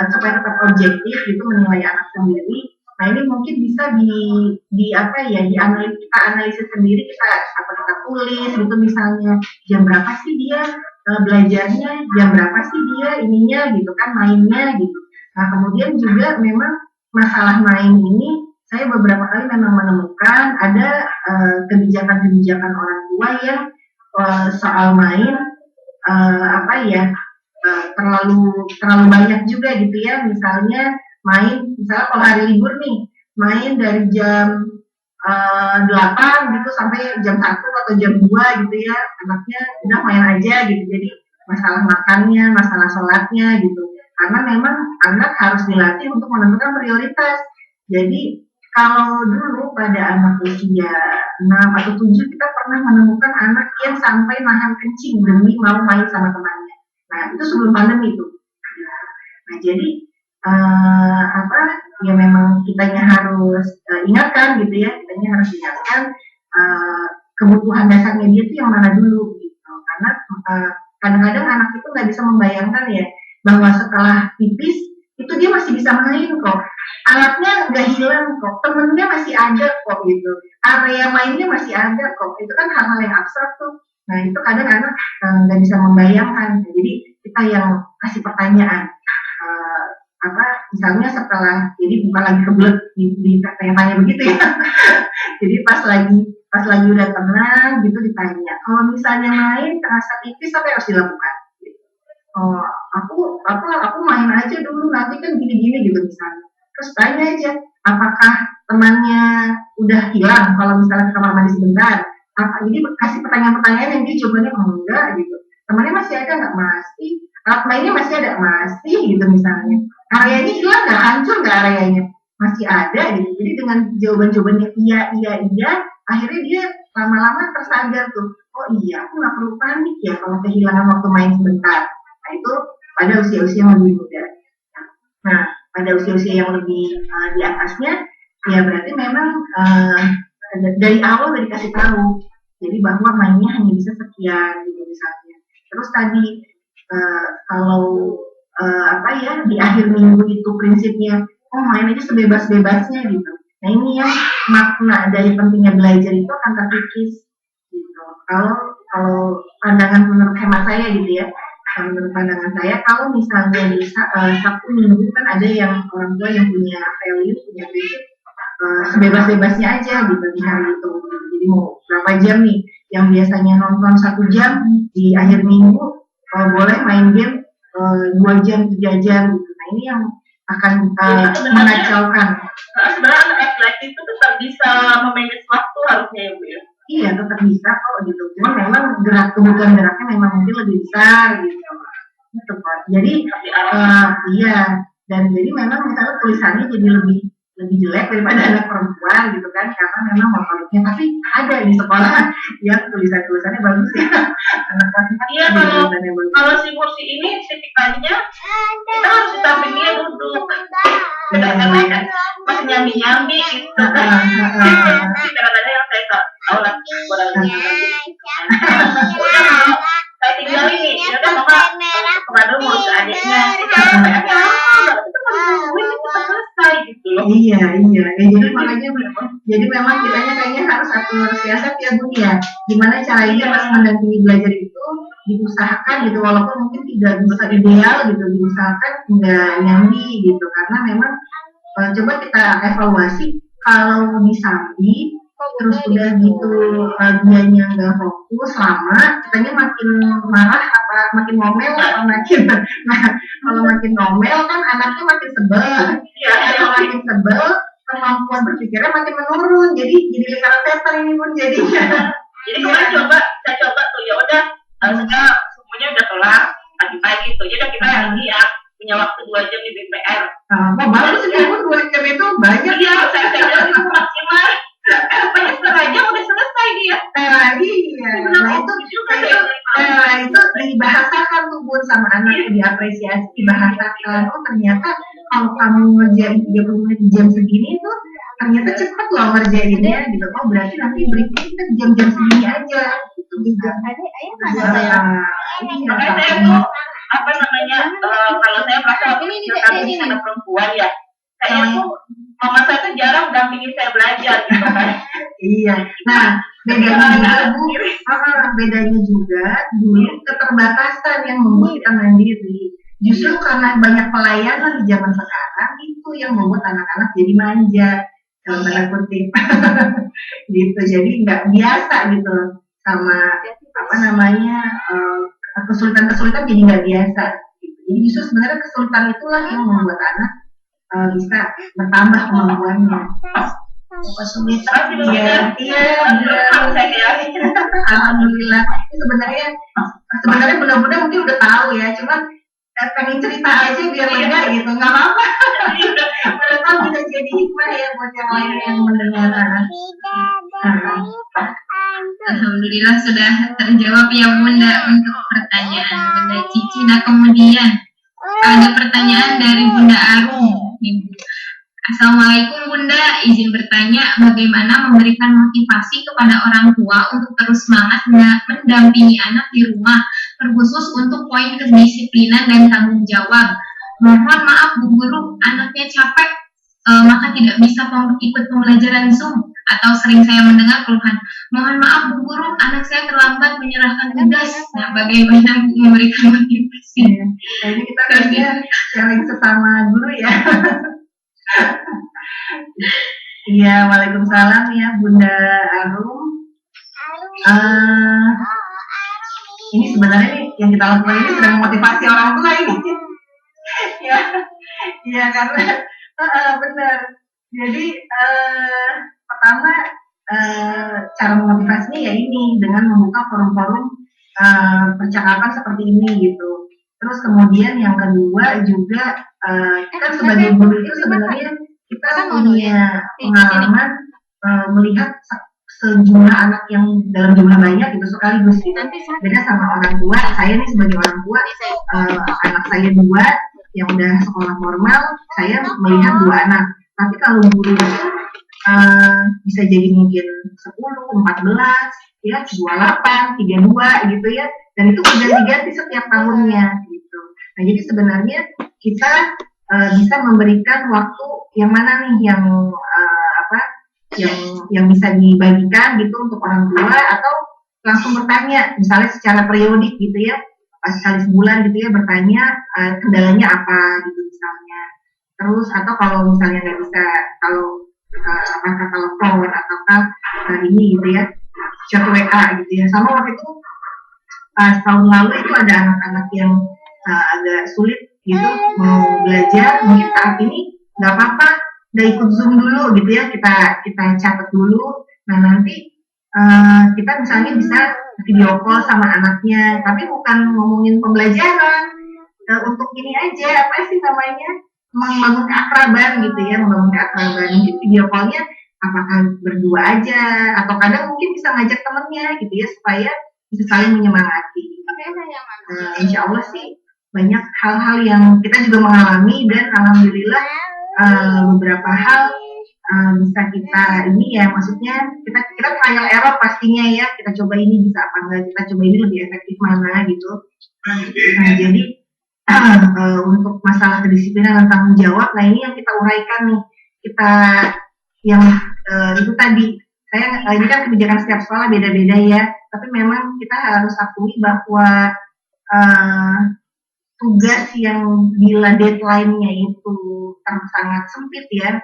Speaker 2: tetap objektif gitu menilai anak sendiri. Nah ini mungkin bisa kita analisis sendiri kita tulis gitu misalnya jam berapa sih dia belajarnya, jam berapa sih dia ininya gitu kan mainnya gitu. Nah kemudian juga memang masalah main ini saya beberapa kali memang menemukan ada kebijakan-kebijakan orang tua yang soal main terlalu banyak juga gitu ya misalnya kalau hari libur nih main dari jam 8 gitu sampai jam 1 atau jam 2 gitu ya anaknya udah main aja gitu jadi masalah makannya, masalah sholatnya gitu karena memang anak harus dilatih untuk menentukan prioritas. Jadi kalau dulu pada anak usia 6 atau 7 kita pernah menemukan anak yang sampai nahan kencing demi mau main sama temannya. Nah itu sebelum pandemi itu. Nah jadi ya memang kitanya harus ingatkan gitu ya, kebutuhan dasarnya dia itu yang mana dulu gitu. Karena kadang-kadang anak itu nggak bisa membayangkan ya bahwa setelah pipis itu dia masih bisa main kok, alatnya nggak hilang kok, temennya masih ada kok gitu, area mainnya masih ada kok, itu kan hal-hal yang abstrak tuh. Nah itu kadang anak nggak bisa membayangkan, jadi kita yang kasih pertanyaan, misalnya setelah, jadi bukan lagi kebelet di tanya begitu ya, jadi pas lagi udah tenang gitu ditanya, kalau misalnya main terasa pipis apa yang harus dilakukan? Oh, aku main aja dulu nanti kan gini-gini gitu misalnya. Terus tanya aja, apakah temannya udah hilang kalau misalnya ke kamar mandi sebentar? Jadi kasih pertanyaan-pertanyaan yang dia jawabannya enggak gitu. Temannya masih ada nggak? Masih. Alat mainnya masih ada? Masih gitu misalnya. Areanya hilang nggak? Hancur nggak areanya? Masih ada gitu. Jadi dengan jawaban-jawabannya iya, akhirnya dia lama-lama tersadar tuh. Oh iya, aku nggak perlu panik ya kalau kehilangan waktu main sebentar. Nah itu pada usia-usia yang lebih muda. Nah pada usia-usia yang lebih di atasnya, ya berarti memang dari awal udah dikasih tahu. Jadi bahwa mainnya hanya bisa sekian gitu misalnya. Terus tadi kalau di akhir minggu itu prinsipnya, main aja sebebas-bebasnya gitu. Nah ini yang makna dari pentingnya belajar itu akan terkikis gitu. Kalau pandangan menurut hemat saya gitu ya. Menurut pandangan saya, kalau misalnya di Sabtu Minggu kan ada yang orang tua yang punya value, punya prinsip sebebas-bebasnya aja gitu di hari itu. Jadi mau berapa jam nih, yang biasanya nonton 1 jam di akhir minggu boleh main game 2 jam 3 jam gitu. Nah ini yang akan
Speaker 6: Jadi sebenarnya-
Speaker 2: mengacaukan.
Speaker 6: Sebenarnya anak laki-laki itu tetap bisa memanage waktu harusnya ya Bu ya.
Speaker 2: Iya tetap bisa kok gitu. Cuma memang kebutuhan geraknya memang mungkin lebih besar gitu. Gitu Pak. Jadi
Speaker 6: Tapi arah
Speaker 2: iya, dan jadi memang misalnya tulisannya jadi lebih jelek daripada anak perempuan gitu kan, karena memang motoriknya. Tapi ada di sekolah yang tulisannya bagus ya, anak kelas 4
Speaker 6: Iya,
Speaker 2: ada tulisannya bagus.
Speaker 6: kalau si kursi ini tipikalnya kita harus di samping dia duduk. Kadang-kadang kan masih nyambi-nyambi gitu kan. Tapi kadang-kadang yang saya tahu lah kurang udah mau saya tinggal ini, ya udah mama ke Bandung ngurus adiknya. Kita selesai gitu loh.
Speaker 2: Iya, ya, jadi makanya jadi memang kitanya kayaknya harus atur siasat ya Bun ya. Gimana caranya pas mendampingi belajar itu diusahakan gitu, walaupun mungkin tidak bisa ideal gitu, diusahakan nggak nyambi gitu, karena memang coba kita evaluasi kalau disambi terus udah gitu dianya nggak fokus lama, kitanya makin marah apa makin ngomel apa makin nah kalau makin ngomel kan anaknya makin sebel, kalau makin sebel kemampuan berpikirnya makin menurun, jadi lingkaran setan ini Bun jadinya.
Speaker 6: Jadi kemarin saya coba tuh ya udah harusnya semuanya udah kelar pagi-pagi tuh, jadi kita hari ini ya punya waktu 2 jam di BPR.
Speaker 2: Bagus sih Bun, 2 jam itu banyak.
Speaker 6: Iya, saya bilang itu maksimal. Pokoknya setengah jam udah selesai dia.
Speaker 2: Iya, itu dibahasakan tuh Bun sama anak, diapresiasi, dibahasakan. Oh ternyata kalau kamu ngerjain 30 menit di jam segini tuh ternyata cepet loh ngerjainnya gitu. Oh berarti nanti berikutnya kita di jam-jam segini aja. Gitu juga.
Speaker 6: Makanya saya tuh apa namanya kalau saya merasa kami anak perempuan ya, saya tuh mama saya tuh jarang dampingin saya belajar gitu kan.
Speaker 2: Iya. Nah, bedanya juga dulu keterbatasan yang membuat kita mandiri. Justru karena banyak pelayanan di zaman sekarang itu yang membuat anak-anak jadi manja dalam tanda kutip. Gitu. Jadi nggak biasa gitu sama apa namanya kesulitan-kesulitan jadi nggak biasa. Gitu. Jadi justru sebenarnya kesulitan itulah yang membuat anak bisa bertambah kemampuannya. Kesulitan, iya, alhamdulillah. Ini sebenarnya benar-benar mungkin udah tahu ya, cuman pengen cerita aja biar lega gitu, nggak apa-apa. Mereka bisa jadi hikmah ya buat yang lain yang mendengar.
Speaker 1: Alhamdulillah sudah terjawab ya Bunda untuk pertanyaan Bunda Cici. Nah kemudian ada pertanyaan dari Bunda Arum. Assalamualaikum Bunda, izin bertanya bagaimana memberikan motivasi kepada orang tua untuk terus semangat mendampingi anak di rumah, terkhusus untuk poin kedisiplinan dan tanggung jawab. Mohon maaf Bu Guru, anaknya capek, maka tidak bisa ikut pembelajaran Zoom, atau sering saya mendengar keluhan. Mohon maaf Bu Guru, anak saya terlambat menyerahkan tugas. Nah, bagaimana memberikan motivasi?
Speaker 2: Jadi kita kayaknya sharing sesama guru ya. Iya, waalaikumsalam ya Bunda Arum. Ini sebenarnya yang kita lakukan ini sedang memotivasi orang tua ini. Ya karena benar. Jadi pertama cara memotivasinya ya ini dengan membuka forum-forum percakapan seperti ini gitu. Terus kemudian yang kedua juga kan sebagai guru itu sebenarnya kita punya pengalaman melihat sejumlah anak yang dalam jumlah banyak gitu sekaligus gitu. Beda sama orang tua, saya nih sebagai orang tua anak saya 2 yang udah sekolah formal, saya melihat 2 anak. Tapi kalau guru itu bisa jadi mungkin 10, 14, ya 28, 32 gitu ya. Dan itu ganti-ganti setiap tahunnya gitu. Nah jadi sebenarnya kita bisa memberikan waktu yang mana nih yang bisa dibagikan gitu untuk orang tua, atau langsung bertanya misalnya secara periodik gitu ya, sekali sebulan gitu ya, bertanya kendalanya apa gitu misalnya. Terus atau kalau misalnya nggak bisa, kalau apakah telepon ataukah ini gitu ya, chat WA gitu ya. Sama waktu itu tahun lalu itu ada anak-anak yang agak sulit gitu mau belajar, mungkin saat ini nggak apa-apa, udah ikut Zoom dulu gitu ya, kita catat dulu. Nah nanti kita misalnya bisa video call sama anaknya, tapi bukan ngomongin pembelajaran, untuk ini aja, apa sih namanya, membangun keakraban gitu ya, membangun keakraban. Mungkin video callnya apakah berdua aja, atau kadang mungkin bisa ngajak temennya gitu ya, supaya bisa saling menyemangati. Insya Allah sih banyak hal-hal yang kita juga mengalami, dan alhamdulillah beberapa hal bisa kita ini ya, maksudnya kita trial error pastinya ya, kita coba ini bisa apa enggak, kita coba ini lebih efektif mana gitu. Nah jadi untuk masalah kedisiplinan dan tanggung jawab, nah ini yang kita uraikan nih, kita yang itu tadi, ini kan kebijakan setiap sekolah beda-beda ya, tapi memang kita harus akui bahwa tugas yang bila deadline-nya itu sangat sempit ya,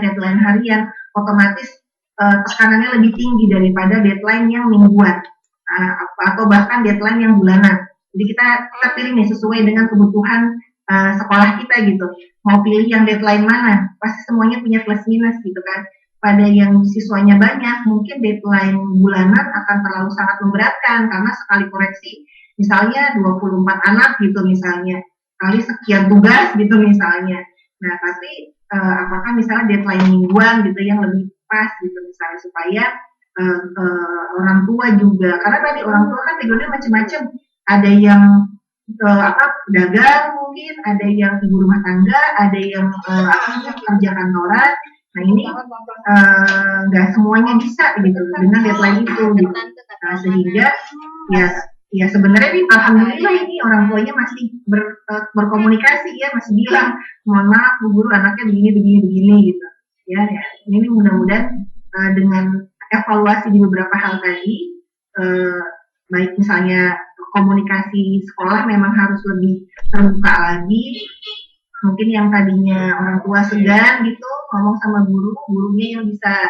Speaker 2: deadline harian, otomatis tekanannya lebih tinggi daripada deadline yang mingguan, atau bahkan deadline yang bulanan. Jadi kita pilih nih sesuai dengan kebutuhan sekolah kita gitu. Mau pilih yang deadline mana? Pasti semuanya punya plus minus gitu kan. Pada yang siswanya banyak, mungkin deadline bulanan akan terlalu sangat memberatkan, karena sekali koreksi misalnya 24 anak gitu misalnya, kali sekian tugas gitu misalnya. Nah tapi apakah misalnya deadline mingguan gitu yang lebih pas gitu misalnya, supaya orang tua juga, karena tadi orang tua kan backgroundnya macam-macam, ada yang pedagang mungkin, ada yang ibu rumah tangga, ada yang kerja kantoran. Nah ini nggak semuanya bisa gitu dengan deadline itu gitu. Nah sehingga ya sebenarnya nih alhamdulillah ini orang tuanya masih berkomunikasi ya, masih bilang mohon maaf Bu Guru anaknya begini gitu ya. Ini mudah-mudahan dengan evaluasi di beberapa hal tadi, baik misalnya komunikasi sekolah memang harus lebih terbuka lagi. Mungkin yang tadinya orang tua segan gitu ngomong sama gurunya yang bisa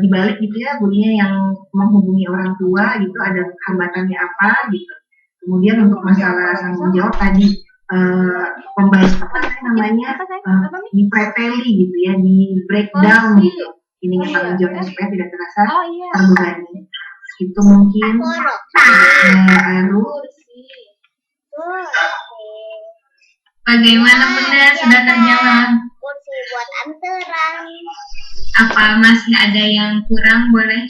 Speaker 2: dibalik gitu ya, gurunya yang menghubungi orang tua gitu, ada hambatannya apa gitu. Kemudian untuk masalah tanggung jawab tadi, pembahas apa sih namanya, dipreteli gitu ya, di breakdown gitu, ininya tanggung jawabnya supaya tidak terasa terbebani. Itu mungkin Aru.
Speaker 1: Bagaimana Bunda, sudah terjawab?
Speaker 7: Kursi buat anteran.
Speaker 1: Apa masih ada yang kurang, boleh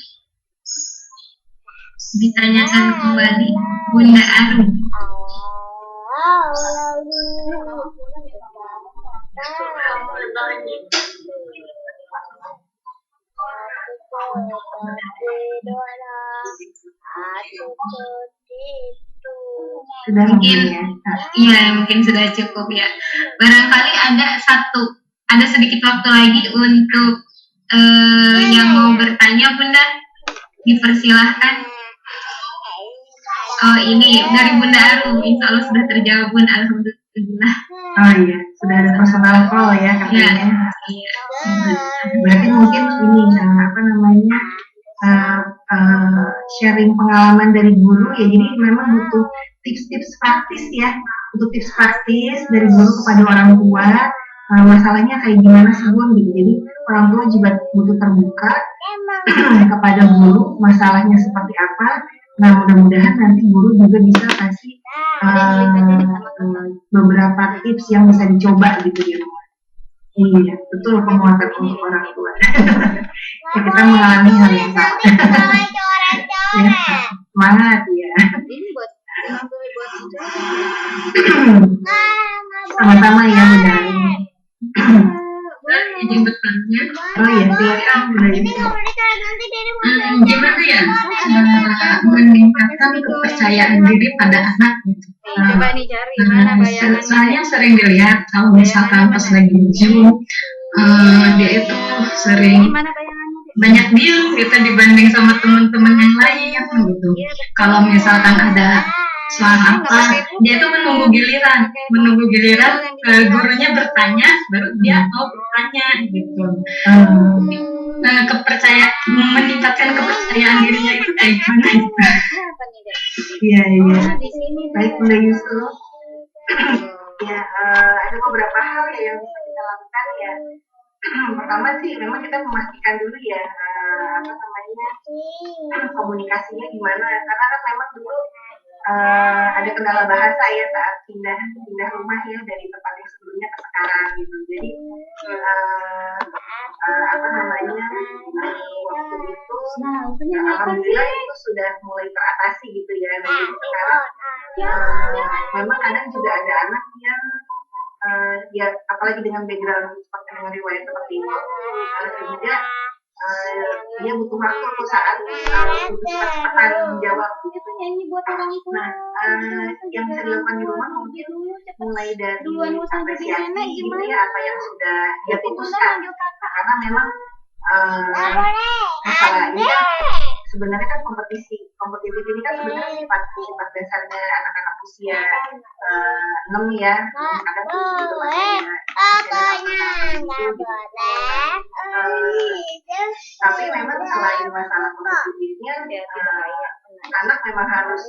Speaker 1: ditanyakan kembali Bunda Aru. Mungkin sudah cukup ya. Barangkali ada sedikit waktu lagi untuk yang mau bertanya, Bunda, dipersilahkan. Oh ini dari Bunda Aru, insya Allah sudah terjawab Bunda, alhamdulillah.
Speaker 2: Oh iya, sudah ada personal call ya katanya.
Speaker 1: Iya.
Speaker 2: Berarti mungkin ini apa namanya, sharing pengalaman dari guru ya, jadi memang butuh tips-tips praktis ya, dari guru kepada orang tua. Masalahnya kayak gimana sih Bun gitu, jadi orang tua juga butuh terbuka kepada guru masalahnya seperti apa. Nah mudah-mudahan nanti guru juga bisa kasih beberapa tips yang bisa dicoba gitu di rumah. Iya betul, penguatan untuk orang tua. Ya, kita mengalami hal yang sama. Ya, semangat ya. Sama-sama ya Bunda.
Speaker 1: Izin bertanya.
Speaker 2: Oh iya silakan Bunda.
Speaker 5: Gimana ya meningkatkan kepercayaan diri pada anak gitu.
Speaker 7: Coba nih cari mana bayangannya.
Speaker 5: Saya sering dilihat kalau misalkan pas lagi Zoom, dia itu sering banyak diem gitu dibanding sama teman-teman yang lain gitu. Kalau misalkan ada soal apa, dia tuh menunggu giliran gurunya bertanya, baru dia mau bertanya gitu. Meningkatkan kepercayaan dirinya itu kayak gimana gitu.
Speaker 2: Iya. Baik Bunda Yusuf. Ya, ada beberapa hal ya yang bisa kita lakukan ya. Pertama sih memang kita memastikan dulu ya apa namanya komunikasinya gimana, karena kan memang dulu ada kendala bahasa ya saat pindah rumah ya dari tempat yang sebelumnya ke sekarang gitu. Jadi apa namanya waktu itu alhamdulillah itu sudah mulai teratasi gitu ya. Nah, jadi sekarang memang kadang juga ada anak yang ya apalagi dengan background seperti dengan riwayat seperti itu sehingga dia butuh waktu tuh saat cepat-cepatan menjawab gitu. Nah, yang bisa dilakukan di rumah mungkin mulai dari apresiasi gitu ya apa yang sudah dia putuskan, karena memang masalah ini kan sebenarnya kan kompetitif ini kan sebenarnya sifat dasarnya anak-anak usia 6 ya, kadang itu tapi memang selain masalah kompetitifnya anak memang harus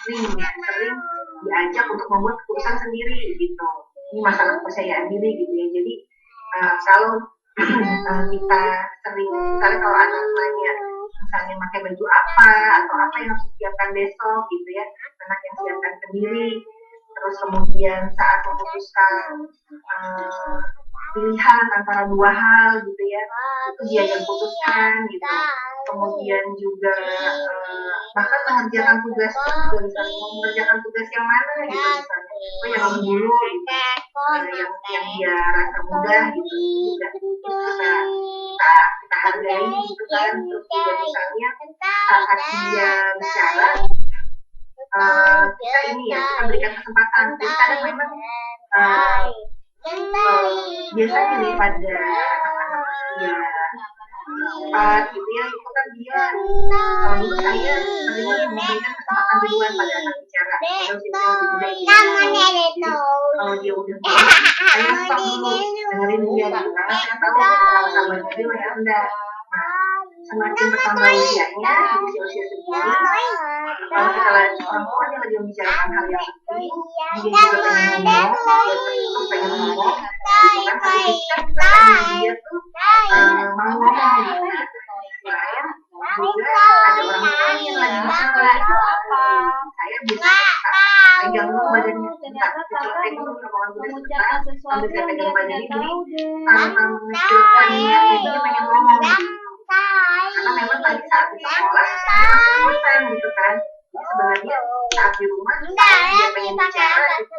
Speaker 2: sering diajak untuk membuat keputusan sendiri gitu. Ini masalah kepercayaan diri gitu ya. Jadi kalau kita sering, misalnya kalau anak nanya misalnya pakai baju apa atau apa yang harus disiapkan besok gitu ya, anak yang siapkan sendiri. Terus kemudian saat memutuskan pilihan antara dua hal gitu ya, itu dia yang putuskan gitu. Kemudian juga bahkan mengerjakan tugas pun juga misalnya mau mengerjakan tugas yang mana gitu misalnya, yang dulu gitu, yang dia rasa mudah gitu juga kita hargai gitu kan. Terus juga misalnya saat dia bicara kita ini ya kita berikan kesempatan. Jadi kadang memang biasanya daripada anak-anak usia 4 gitu ya, itu kan dia menurut saya sering memberikan kesempatan duluan pada anak bicara. Kalau dia udah saya stop dulu dengerin dia gitu, karena saya tahu kalau sabarnya dia masih rendah. Nah, semakin bertambah usianya di usia segini, kalau kita lihat orang tua yang lagi membicarakan hal yang penting, dia juga pengen ngomong, dia pengen ngomong, itu kan ketika kita pengen dia tuh mau ngomong gitu. Selain juga ada orang tua yang lagi bicara, saya bisa pegang dulu badannya sebentar, saya dulu ngomongan dulu sebentar, sambil saya pegang badannya gini, tanpa mengecilkannya, dia pengen ngomong gitu. Karena memang tadi saat di sekolah dia masih bosan gitu kan. Jadi sebenarnya saat di rumah dia pengen bicara itu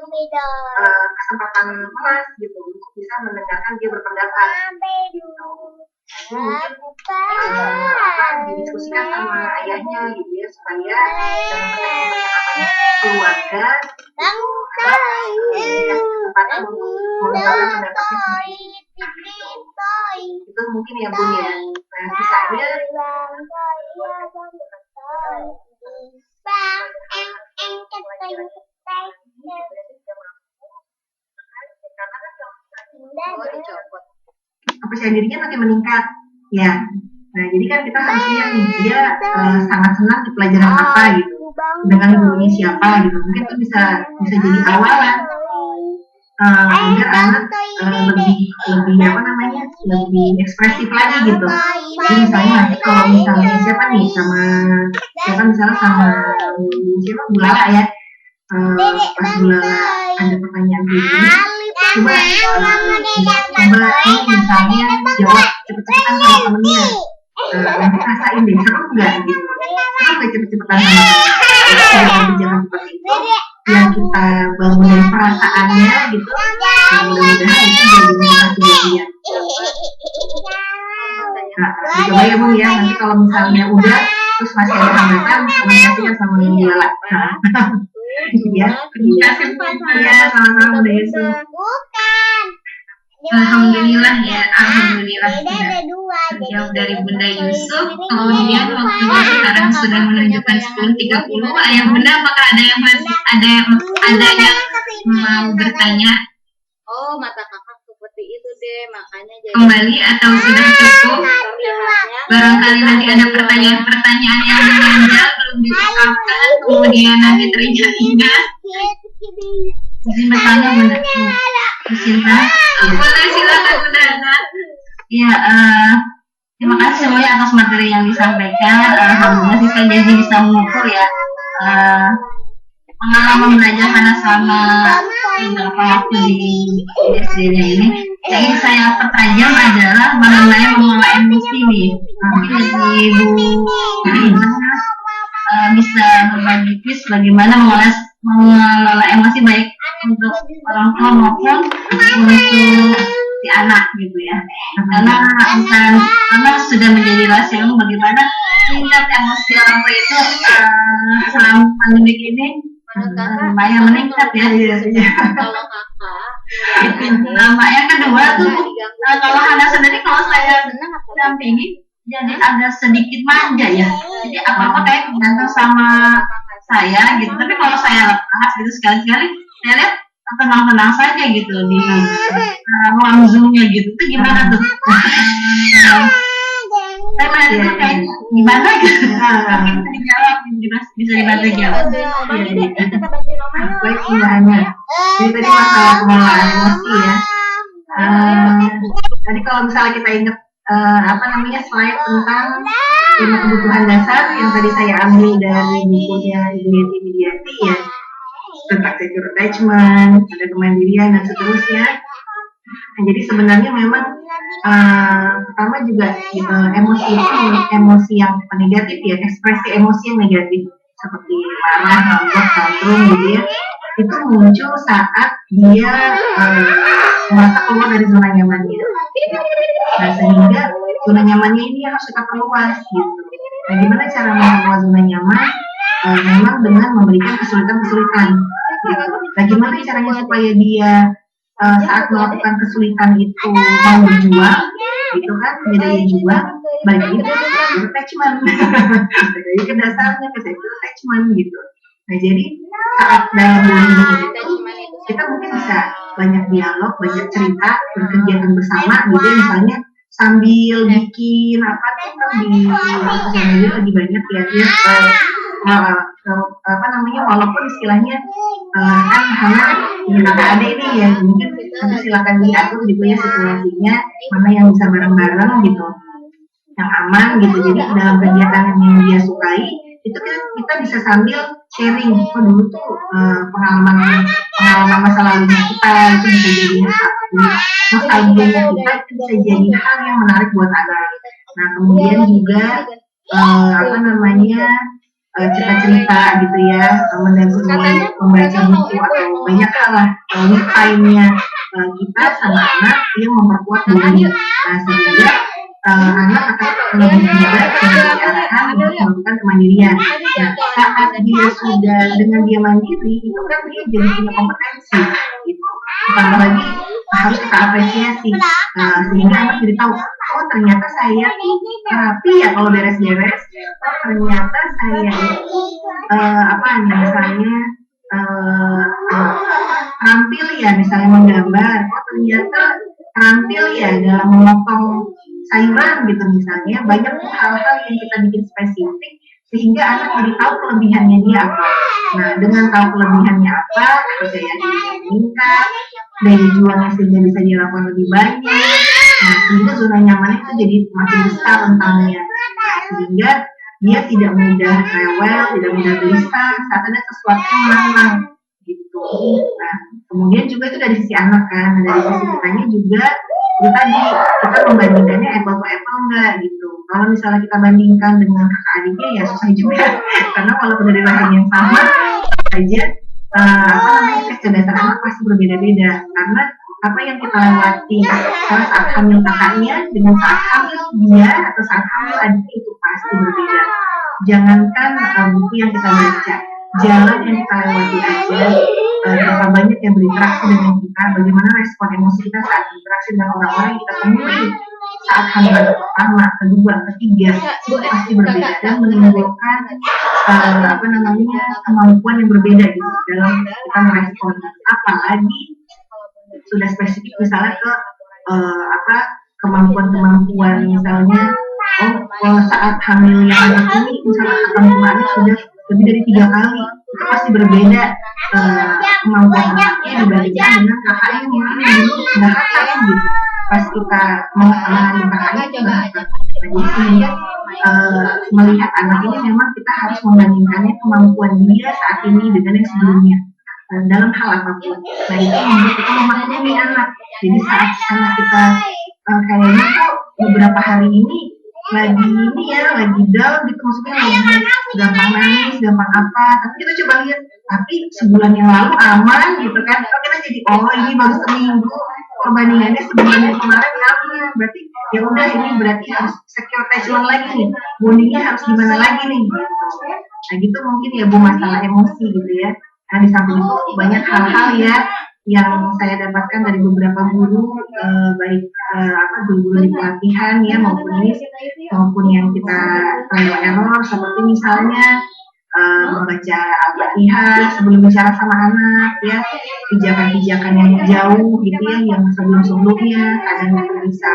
Speaker 2: kesempatan emas gitu untuk bisa mendengarkan dia berpendapat gitu. Jadi mungkin didiskusikan sama ayahnya gitu ya, supaya dalam percakapan keluarga dikasih kesempatan untuk mengungkapkan pendapatnya sendiri. Itu mungkin ya Bun ya. Nah, sisanya kepercayaan dirinya makin meningkat ya. Nah, jadi kan kita harus lihat nih dia sangat senang di pelajaran apa gitu, dengan gurunya siapa gitu. Mungkin itu bisa jadi awalan agar anak lebih apa namanya, lebih ekspresif lagi gitu. Jadi misalnya nanti kalau misalnya siapa misalnya sama siapa Bulala ya, pas Bulala ada pertanyaan begini, coba ini misalnya jawab cepet-cepetan sama temennya, nanti rasain deh seru nggak gitu, seru nggak cepet-cepetan sama jangan seperti itu yang kita bangun dari perasaannya gitu. Nah, mudah-mudahan itu jadi motivasi dia. Nah, coba ya Bu ya, nanti kalau misalnya udah terus masih ada hambatan, komunikasikan sama dia lah. Ya, terima kasih ya, sama-sama Bu Desi.
Speaker 1: Alhamdulillah ya, alhamdulillah sudah terjawab dari Bunda Yusuf. Kemudian waktunya sekarang sudah menunjukkan 10.30. Ayah Bunda, apakah ada yang mau bertanya?
Speaker 7: Oh, mata kakak seperti itu deh, makanya jadi
Speaker 1: Kembali atau sudah cukup? Barangkali nanti ada pertanyaan-pertanyaan yang mengganjal belum diungkapkan, kemudian nanti teringat-ingat.
Speaker 8: Izin bertanya Bu Sinta.
Speaker 1: Boleh, silakan Bunda Hana.
Speaker 8: Iya, terima kasih semuanya atas materi yang disampaikan. Alhamdulillah sih saya jadi bisa mengukur ya pengalaman belajar Hana selama beberapa waktu di SD-nya ini. Yang ingin saya pertajam adalah mengenai mengelola emosi nih. Mungkin dari Ibu bisa berbagi tips bagaimana mengelola emosi baik untuk orang tua maupun untuk si anak gitu ya. Karena sudah menjadi rahasia umum bagaimana tingkat emosi orang tua itu selama pandemi ini lumayan meningkat ya.
Speaker 7: Kalau kakak
Speaker 8: Yang kedua tuh kalau Hana sendiri kalau saya dampingi jadi ada sedikit manja ya. Jadi apa-apa kayak tergantung sama saya gitu. Tapi kalau saya lepas gitu sekali-sekali saya lihat tenang-tenang saja gitu di ruang zoomnya gitu. Itu gimana tuh? Saya melihat itu kayak gimana gitu. Mungkin bisa dijawab, bisa dibantu jawab.
Speaker 2: Baik, Bunda Hana. Jadi tadi masalah pengelolaan emosi ya. Tadi kalau misalnya kita ingat slide tentang 5 kebutuhan dasar yang tadi saya ambil dari bukunya Ibu Widiati ya, tentang secure attachment, ada kemandirian dan seterusnya. Nah, jadi sebenarnya memang pertama juga emosi itu emosi yang negatif ya, ekspresi emosi yang negatif seperti marah, ngambek, tantrum gitu ya, itu muncul saat dia merasa keluar dari zona nyamannya. Nah, sehingga zona nyamannya ini harus kita perluas gitu. Nah, gimana cara memperluas zona nyaman? Memang dengan memberikan kesulitan-kesulitan gitu. Nah, gimana caranya supaya dia saat melakukan kesulitan itu mau berjuang gitu kan, bedanya juang balik lagi ke secure attachment. Balik lagi ke dasarnya, ke secure attachment gitu. Nah, jadi saat dalam bullying itu kita mungkin bisa banyak dialog, banyak cerita, berkegiatan bersama gitu ya, misalnya sambil bikin apa tuh kan di sosial media lagi banyak ya walaupun istilahnya kan Hana punya kakak adik ini ya, mungkin nanti silakan diatur gitu ya situasinya, mana yang bisa bareng-bareng gitu, yang aman gitu. Jadi dalam kegiatan yang dia sukai itu kita bisa sambil sharing, dulu tuh pengalaman masa lalunya kita itu bisa jadi nostalgia kita, itu bisa jadi hal yang menarik buat anak. Nah, kemudian juga cerita-cerita gitu ya, membaca buku atau banyak hal lah, time-nya kita sama anak yang memperkuat diri. Nah, sehingga anak akan lebih mudah diarahkan untuk melakukan kemandirian. Nah, saat dia sudah dengan dia mandiri, itu kan dia jadi punya kompetensi gitu. Ditambah lagi harus kita apresiasi, sehingga anak jadi tahu, oh ternyata saya terapi ya kalau beres-beres, oh ternyata saya misalnya terampil ya misalnya menggambar, oh ternyata terampil ya dalam memotong sayuran gitu misalnya. Banyak hal-hal yang kita bikin spesifik sehingga anak jadi tahu kelebihannya dia apa. Nah, dengan tahu kelebihannya apa, percaya dirinya meningkat, daya juangnya sehingga bisa dilakukan lebih banyak. Nah, sehingga zona nyamannya itu jadi makin besar rentangnya. Nah, sehingga dia tidak mudah rewel, tidak mudah gelisah saat ada sesuatu yang menang gitu. Nah, kemudian juga itu dari sisi anak kan, dari sisi kitanya juga itu tadi kita membandingkannya apple to apple enggak gitu. Kalau misalnya kita bandingkan dengan kakak adiknya ya susah juga, karena walaupun dari rahim yang sama saja kecerdasan anak pasti berbeda-beda, karena apa yang kita lewati saat hamil kakaknya dengan saat hamil dia atau saat hamil adiknya itu pasti berbeda. Jangankan buku yang kita baca, jalan yang kita lewati aja, berapa banyak yang berinteraksi dengan kita, bagaimana respon emosi kita saat berinteraksi dengan orang-orang yang kita temui saat hamil pertama, kedua, ketiga, itu pasti berbeda dan menimbulkan kemampuan yang berbeda gitu dalam kita merespon. Apalagi sudah spesifik misalnya ke kemampuan misalnya saat hamilnya anak ini misalnya kemampuannya sudah lebih dari 3 kali, itu pasti berbeda kemampuan anaknya dibandingkan dengan kakaknya yang memang udah kakak gitu. Pas kita mengalami kakaknya juga kakak. Nah, jadi sehingga melihat anak ini memang kita harus membandingkannya kemampuan dia saat ini dengan yang sebelumnya dalam hal apapun. Nah itu membuat kita memaklumi anak. Jadi saat anak kita kayaknya kok beberapa hari ini lagi ini ya, lagi down gitu, maksudnya lagi gampang nangis, gampang apa, tapi kita coba lihat, tapi sebulan yang lalu aman gitu kan, kita jadi oh ini baru seminggu, perbandingannya sebulan yang kemarin aman, berarti ya udah ini berarti harus secure attachment lagi nih, bondingnya harus gimana lagi nih gitu. Nah gitu mungkin ya Bu masalah emosi gitu ya. Nah di samping itu banyak hal-hal ya yang saya dapatkan dari beberapa guru, baik guru di pelatihan ya maupun yang kita trial error, seperti misalnya membaca Al-Fatihah sebelum bicara sama anak ya, pijakan-pijakan yang jauh gitu ya, yang sebelum-sebelumnya kadang kita bisa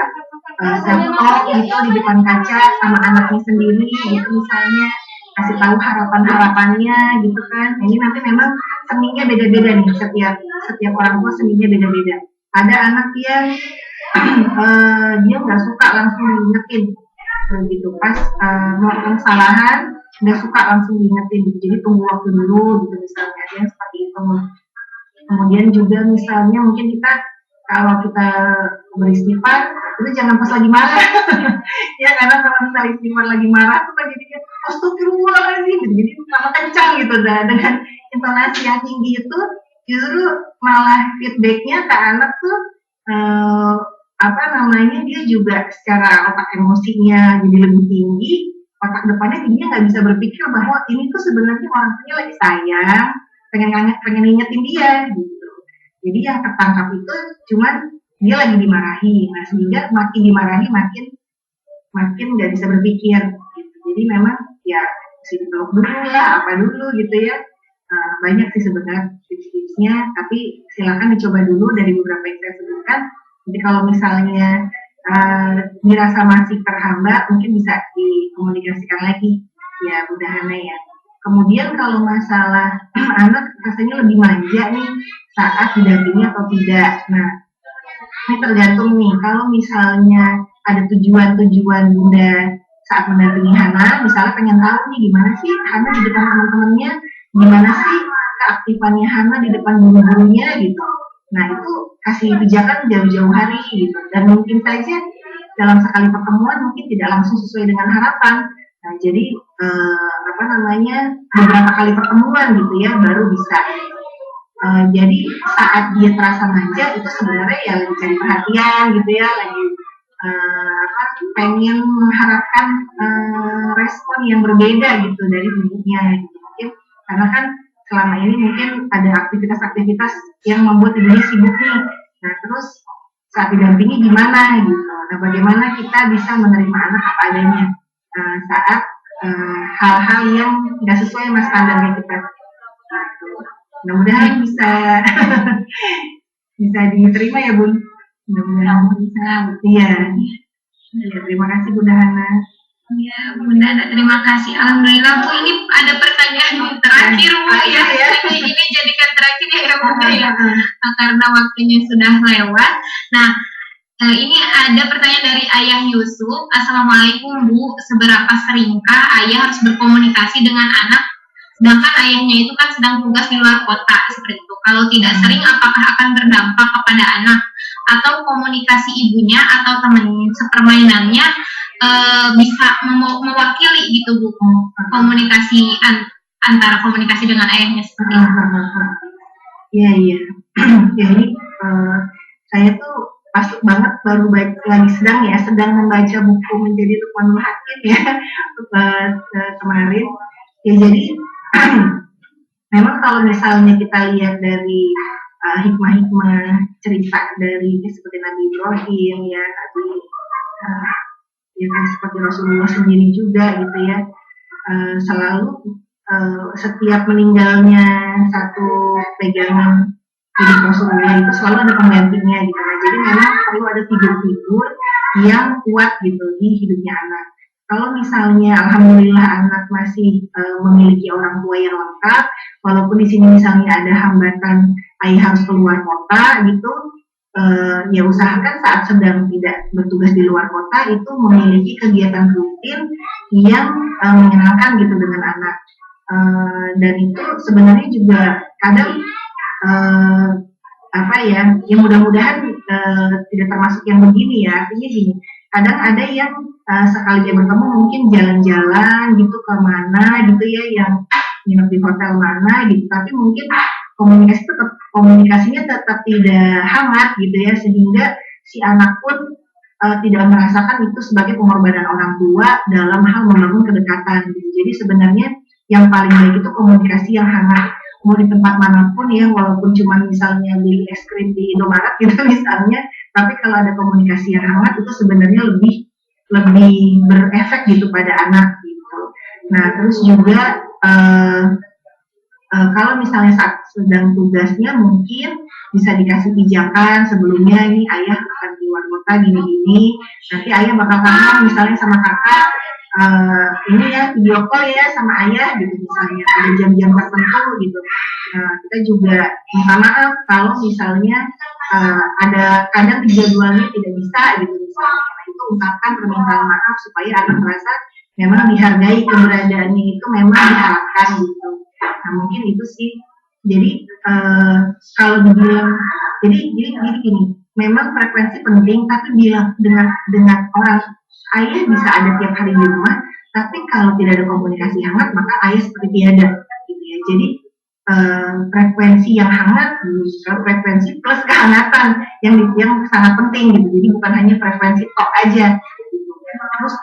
Speaker 2: self-talk gitu di depan kaca sama anaknya sendiri gitu misalnya, kasih tahu harapan-harapannya gitu kan. Ini nanti memang seninya beda-beda nih, setiap orang tua seninya beda-beda. Ada anak yang dia nggak suka langsung diingetin gitu, pas melakukan kesalahan nggak suka langsung diingetin gitu, jadi tunggu waktu dulu gitu misalnya, ada yang seperti itu. Kemudian juga misalnya mungkin kita kalau kita beristighfar itu jangan pas lagi marah ya, karena kalau misalnya istighfar lagi marah tuh kan jadinya astagfirullahaladzim gitu, jadi tambah kencang gitu dengan intonasi yang tinggi itu, justru malah feedbacknya ke anak tuh dia juga secara otak emosinya jadi lebih tinggi, otak depannya tingginya nggak bisa berpikir bahwa ini tuh sebenarnya orang tuanya lagi sayang, pengen ngingetin dia gitu. Jadi yang tertangkap itu cuman dia lagi dimarahi, nah sehingga makin dimarahi makin nggak bisa berpikir gitu. Jadi memang ya mesti dipeluk dulu lah, apa dulu gitu ya. Banyak sih sebenarnya tips-tipsnya, tapi silakan dicoba dulu dari beberapa yang saya sebutkan. Jadi kalau misalnya dirasa masih terhambat, mungkin bisa dikomunikasikan lagi ya Bu Dahana ya. Kemudian kalau masalah anak rasanya lebih manja nih saat didampingi atau tidak. Nah ini tergantung nih, kalau misalnya ada tujuan-tujuan Bunda saat mendampingi Hana, misalnya pengen tahu nih gimana sih Hana di depan teman-temannya, gimana sih keaktifannya Hana di depan guru-gurunya gitu. Nah itu kasih pijakan jauh-jauh hari gitu, dan mungkin saja dalam sekali pertemuan mungkin tidak langsung sesuai dengan harapan. Nah jadi beberapa kali pertemuan gitu ya baru bisa. Jadi saat dia terasa manja itu sebenarnya ya lagi cari perhatian gitu ya, lagi pengen mengharapkan respon yang berbeda gitu dari ibunya gitu. Mungkin karena kan selama ini mungkin ada aktivitas-aktivitas yang membuat ibunya sibuk nih. Nah terus saat didampingi gimana gitu. Nah bagaimana kita bisa menerima anak apa adanya saat hal-hal yang nggak sesuai sama standarnya kita. Mudah-mudahan bisa bisa diterima ya Bun. Mudah-mudahan bisa. Iya. Terima kasih Bu Dahana.
Speaker 1: Ya, Bunda, terima kasih. Alhamdulillah Bu, ini ada pertanyaan terakhir Bu ya. Ini jadikan terakhir ya Bu ya. Karena waktunya sudah lewat. Nah, ini ada pertanyaan dari Ayah Yusuf. Assalamualaikum Bu, seberapa seringkah ayah harus berkomunikasi dengan anak sedangkan ayahnya itu kan sedang tugas di luar kota seperti itu? Kalau tidak sering, apakah akan berdampak kepada anak? Atau komunikasi ibunya atau teman sepermainannya bisa mewakili gitu Bu, komunikasi antara komunikasi dengan ayahnya seperti itu?
Speaker 2: Iya. Ya ini saya tuh masuk banget baru sedang membaca buku Menjadi Lukmanul Hakim ya kemarin. Ya jadi memang kalau misalnya kita lihat dari hikmah-hikmah cerita dari seperti Nabi Ibrahim ya tadi ya kan seperti Rasulullah sendiri juga gitu ya, selalu setiap meninggalnya satu pegangan hidup Rasulullah itu selalu ada penggantinya gitu. Nah, jadi memang perlu ada figur-figur yang kuat gitu di hidupnya anak. kalau misalnya alhamdulillah anak masih memiliki orang tua yang lengkap, walaupun di sini misalnya ada hambatan ayah harus keluar kota gitu, ya usahakan saat sedang tidak bertugas di luar kota itu memiliki kegiatan rutin yang menyenangkan gitu dengan anak. Dan itu sebenarnya juga kadang yang mudah-mudahan tidak termasuk yang begini ya. Artinya gini, kadang ada yang sekali dia bertemu mungkin jalan-jalan gitu ke mana gitu ya, yang nginep di hotel mana gitu, tapi mungkin komunikasinya tetap tidak hangat gitu ya, sehingga si anak pun tidak merasakan itu sebagai pengorbanan orang tua dalam hal membangun kedekatan gitu. Jadi sebenarnya yang paling baik itu komunikasi yang hangat, mau di tempat manapun ya, walaupun cuma misalnya beli es krim di Indomaret gitu misalnya, tapi kalau ada komunikasi yang hangat itu sebenarnya lebih berefek gitu pada anak gitu. Nah terus juga kalau misalnya saat sedang tugasnya mungkin bisa dikasih pijakan sebelumnya, ini ayah akan keluar kota gini-gini, nanti ayah bakal kangen misalnya sama kakak, ini ya video call ya sama ayah gitu misalnya pada jam-jam tertentu gitu. Kita juga minta maaf kalau misalnya ada kadang jadwalnya tidak bisa gitu misalnya, itu ungkapkan permintaan maaf supaya anak merasa memang dihargai, keberadaannya itu memang diharapkan gitu. Nah mungkin itu sih. Jadi kalau dibilang jadi gini, memang frekuensi penting, tapi bilang dengan orang ayah bisa ada tiap hari di rumah, tapi kalau tidak ada komunikasi hangat maka ayah seperti tiada gitu ya. Jadi frekuensi yang hangat, frekuensi plus kehangatan yang sangat penting gitu. Jadi bukan hanya frekuensi tok aja gitu. Terus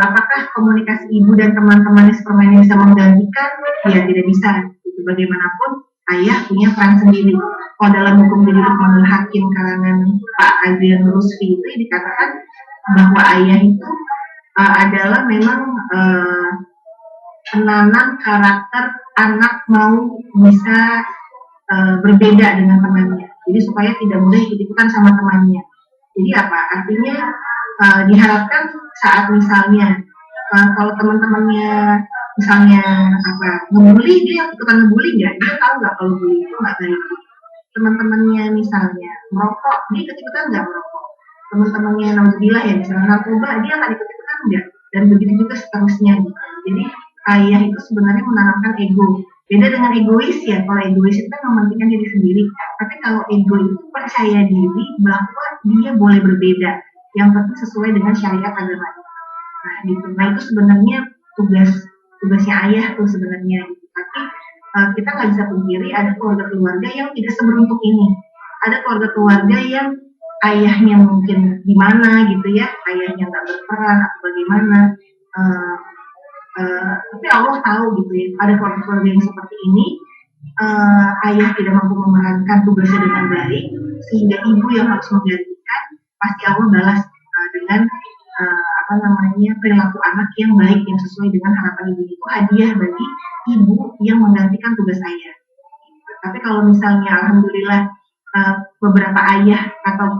Speaker 2: apakah komunikasi ibu dan teman-teman sepermainnya bisa menggantikan? Ya tidak bisa gitu. Bagaimanapun ayah punya peran sendiri. Kalau dalam hukum jadi Luqmanul Hakim kalangan Pak Adrian Rusfi itu dikatakan bahwa ayah itu adalah memang penanam karakter anak mau bisa berbeda dengan temannya. Jadi supaya tidak mudah ikut-ikutan sama temannya. Jadi apa? Artinya diharapkan saat misalnya kalau teman-temannya misalnya ngebully, dia ikutan ngebully nggak? Dia tahu nggak kalau bully itu nggak baik? Teman-temannya misalnya merokok, dia ikut-ikutan nggak merokok? Teman-temannya nauzubillah ya misalnya narkoba, dia akan ikut-ikutan nggak? Dan begitu juga seterusnya gitu. Jadi ayah itu sebenarnya menanamkan ego. Beda dengan egois ya. Kalau egois itu kan mementingkan diri sendiri. Tapi kalau ego itu percaya diri bahwa dia boleh berbeda. Yang penting sesuai dengan syariat agama. Nah gitu. Nah itu sebenarnya tugasnya ayah tuh sebenarnya. Gitu. Tapi kita nggak bisa pungkiri ada keluarga yang tidak seberuntung ini. Ada keluarga yang ayahnya mungkin di mana gitu ya, ayahnya nggak berperan atau bagaimana. Tapi Allah tahu gitu ya, ada keluarga yang seperti ini, ayah tidak mampu memerankan tugasnya dengan baik, sehingga ibu yang harus menggantikan, pasti Allah balas dengan perilaku anak yang baik yang sesuai dengan harapan ibu. Itu hadiah bagi ibu yang menggantikan tugas ayah. Tapi kalau misalnya alhamdulillah beberapa ayah atau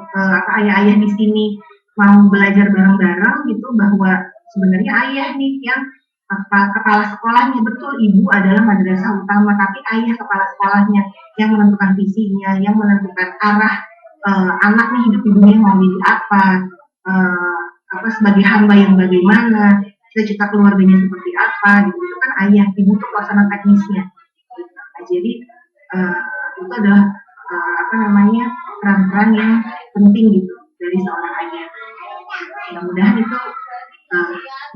Speaker 2: ayah-ayah di sini mau belajar bareng-bareng gitu, bahwa sebenarnya ayah nih yang kepala sekolahnya, betul ibu adalah madrasah utama, tapi ayah kepala sekolahnya yang menentukan visinya, yang menentukan arah anak nih hidup di dunia mau jadi apa sebagai hamba yang bagaimana, cita-cita keluarganya seperti apa gitu. Itu kan ayah, ibu tuh pelaksana teknisnya gitu. Nah, jadi itu adalah peran-peran yang penting gitu dari seorang ayah. Mudah-mudahan itu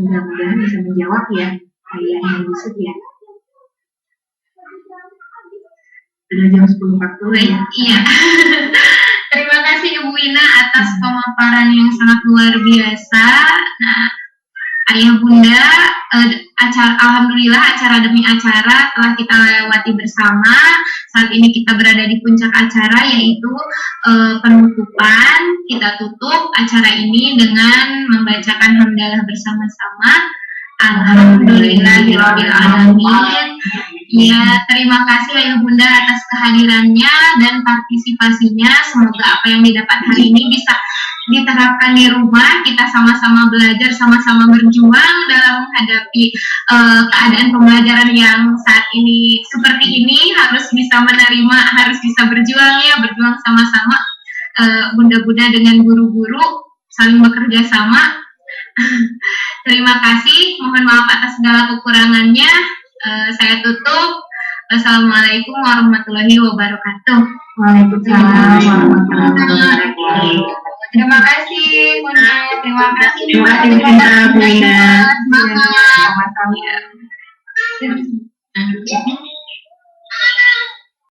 Speaker 2: mudah-mudahan bisa menjawab ya ayah yang Yusuf ya. Sudah jam 10.40 ya. Iya.
Speaker 1: Terima kasih Ibu Wina atas pemaparan yang sangat luar biasa. Nah, Ayah Bunda, alhamdulillah acara demi acara telah kita lewati bersama. Saat ini kita berada di puncak acara, yaitu penutupan. Kita tutup acara ini dengan membacakan hamdalah bersama-sama. Alhamdulillahirabbil alamin. Ya, terima kasih Ayah Bunda atas kehadirannya dan partisipasinya. Semoga apa yang didapat hari ini bisa diterapkan di rumah. Kita sama-sama belajar, sama-sama berjuang dalam menghadapi keadaan pembelajaran yang saat ini seperti ini. Harus bisa menerima, harus bisa berjuang ya, berjuang sama-sama. Bunda-bunda dengan guru-guru saling bekerja sama. Terima kasih. Mohon maaf atas segala kekurangannya. Saya tutup. Wassalamualaikum warahmatullahi wabarakatuh.
Speaker 8: Waalaikumsalam warahmatullahi wabarakatuh.
Speaker 1: Terima kasih Bunda. Terima kasih.
Speaker 8: Terima kasih Bunda.
Speaker 1: Semangat.
Speaker 2: Sama-sama.
Speaker 1: Ya.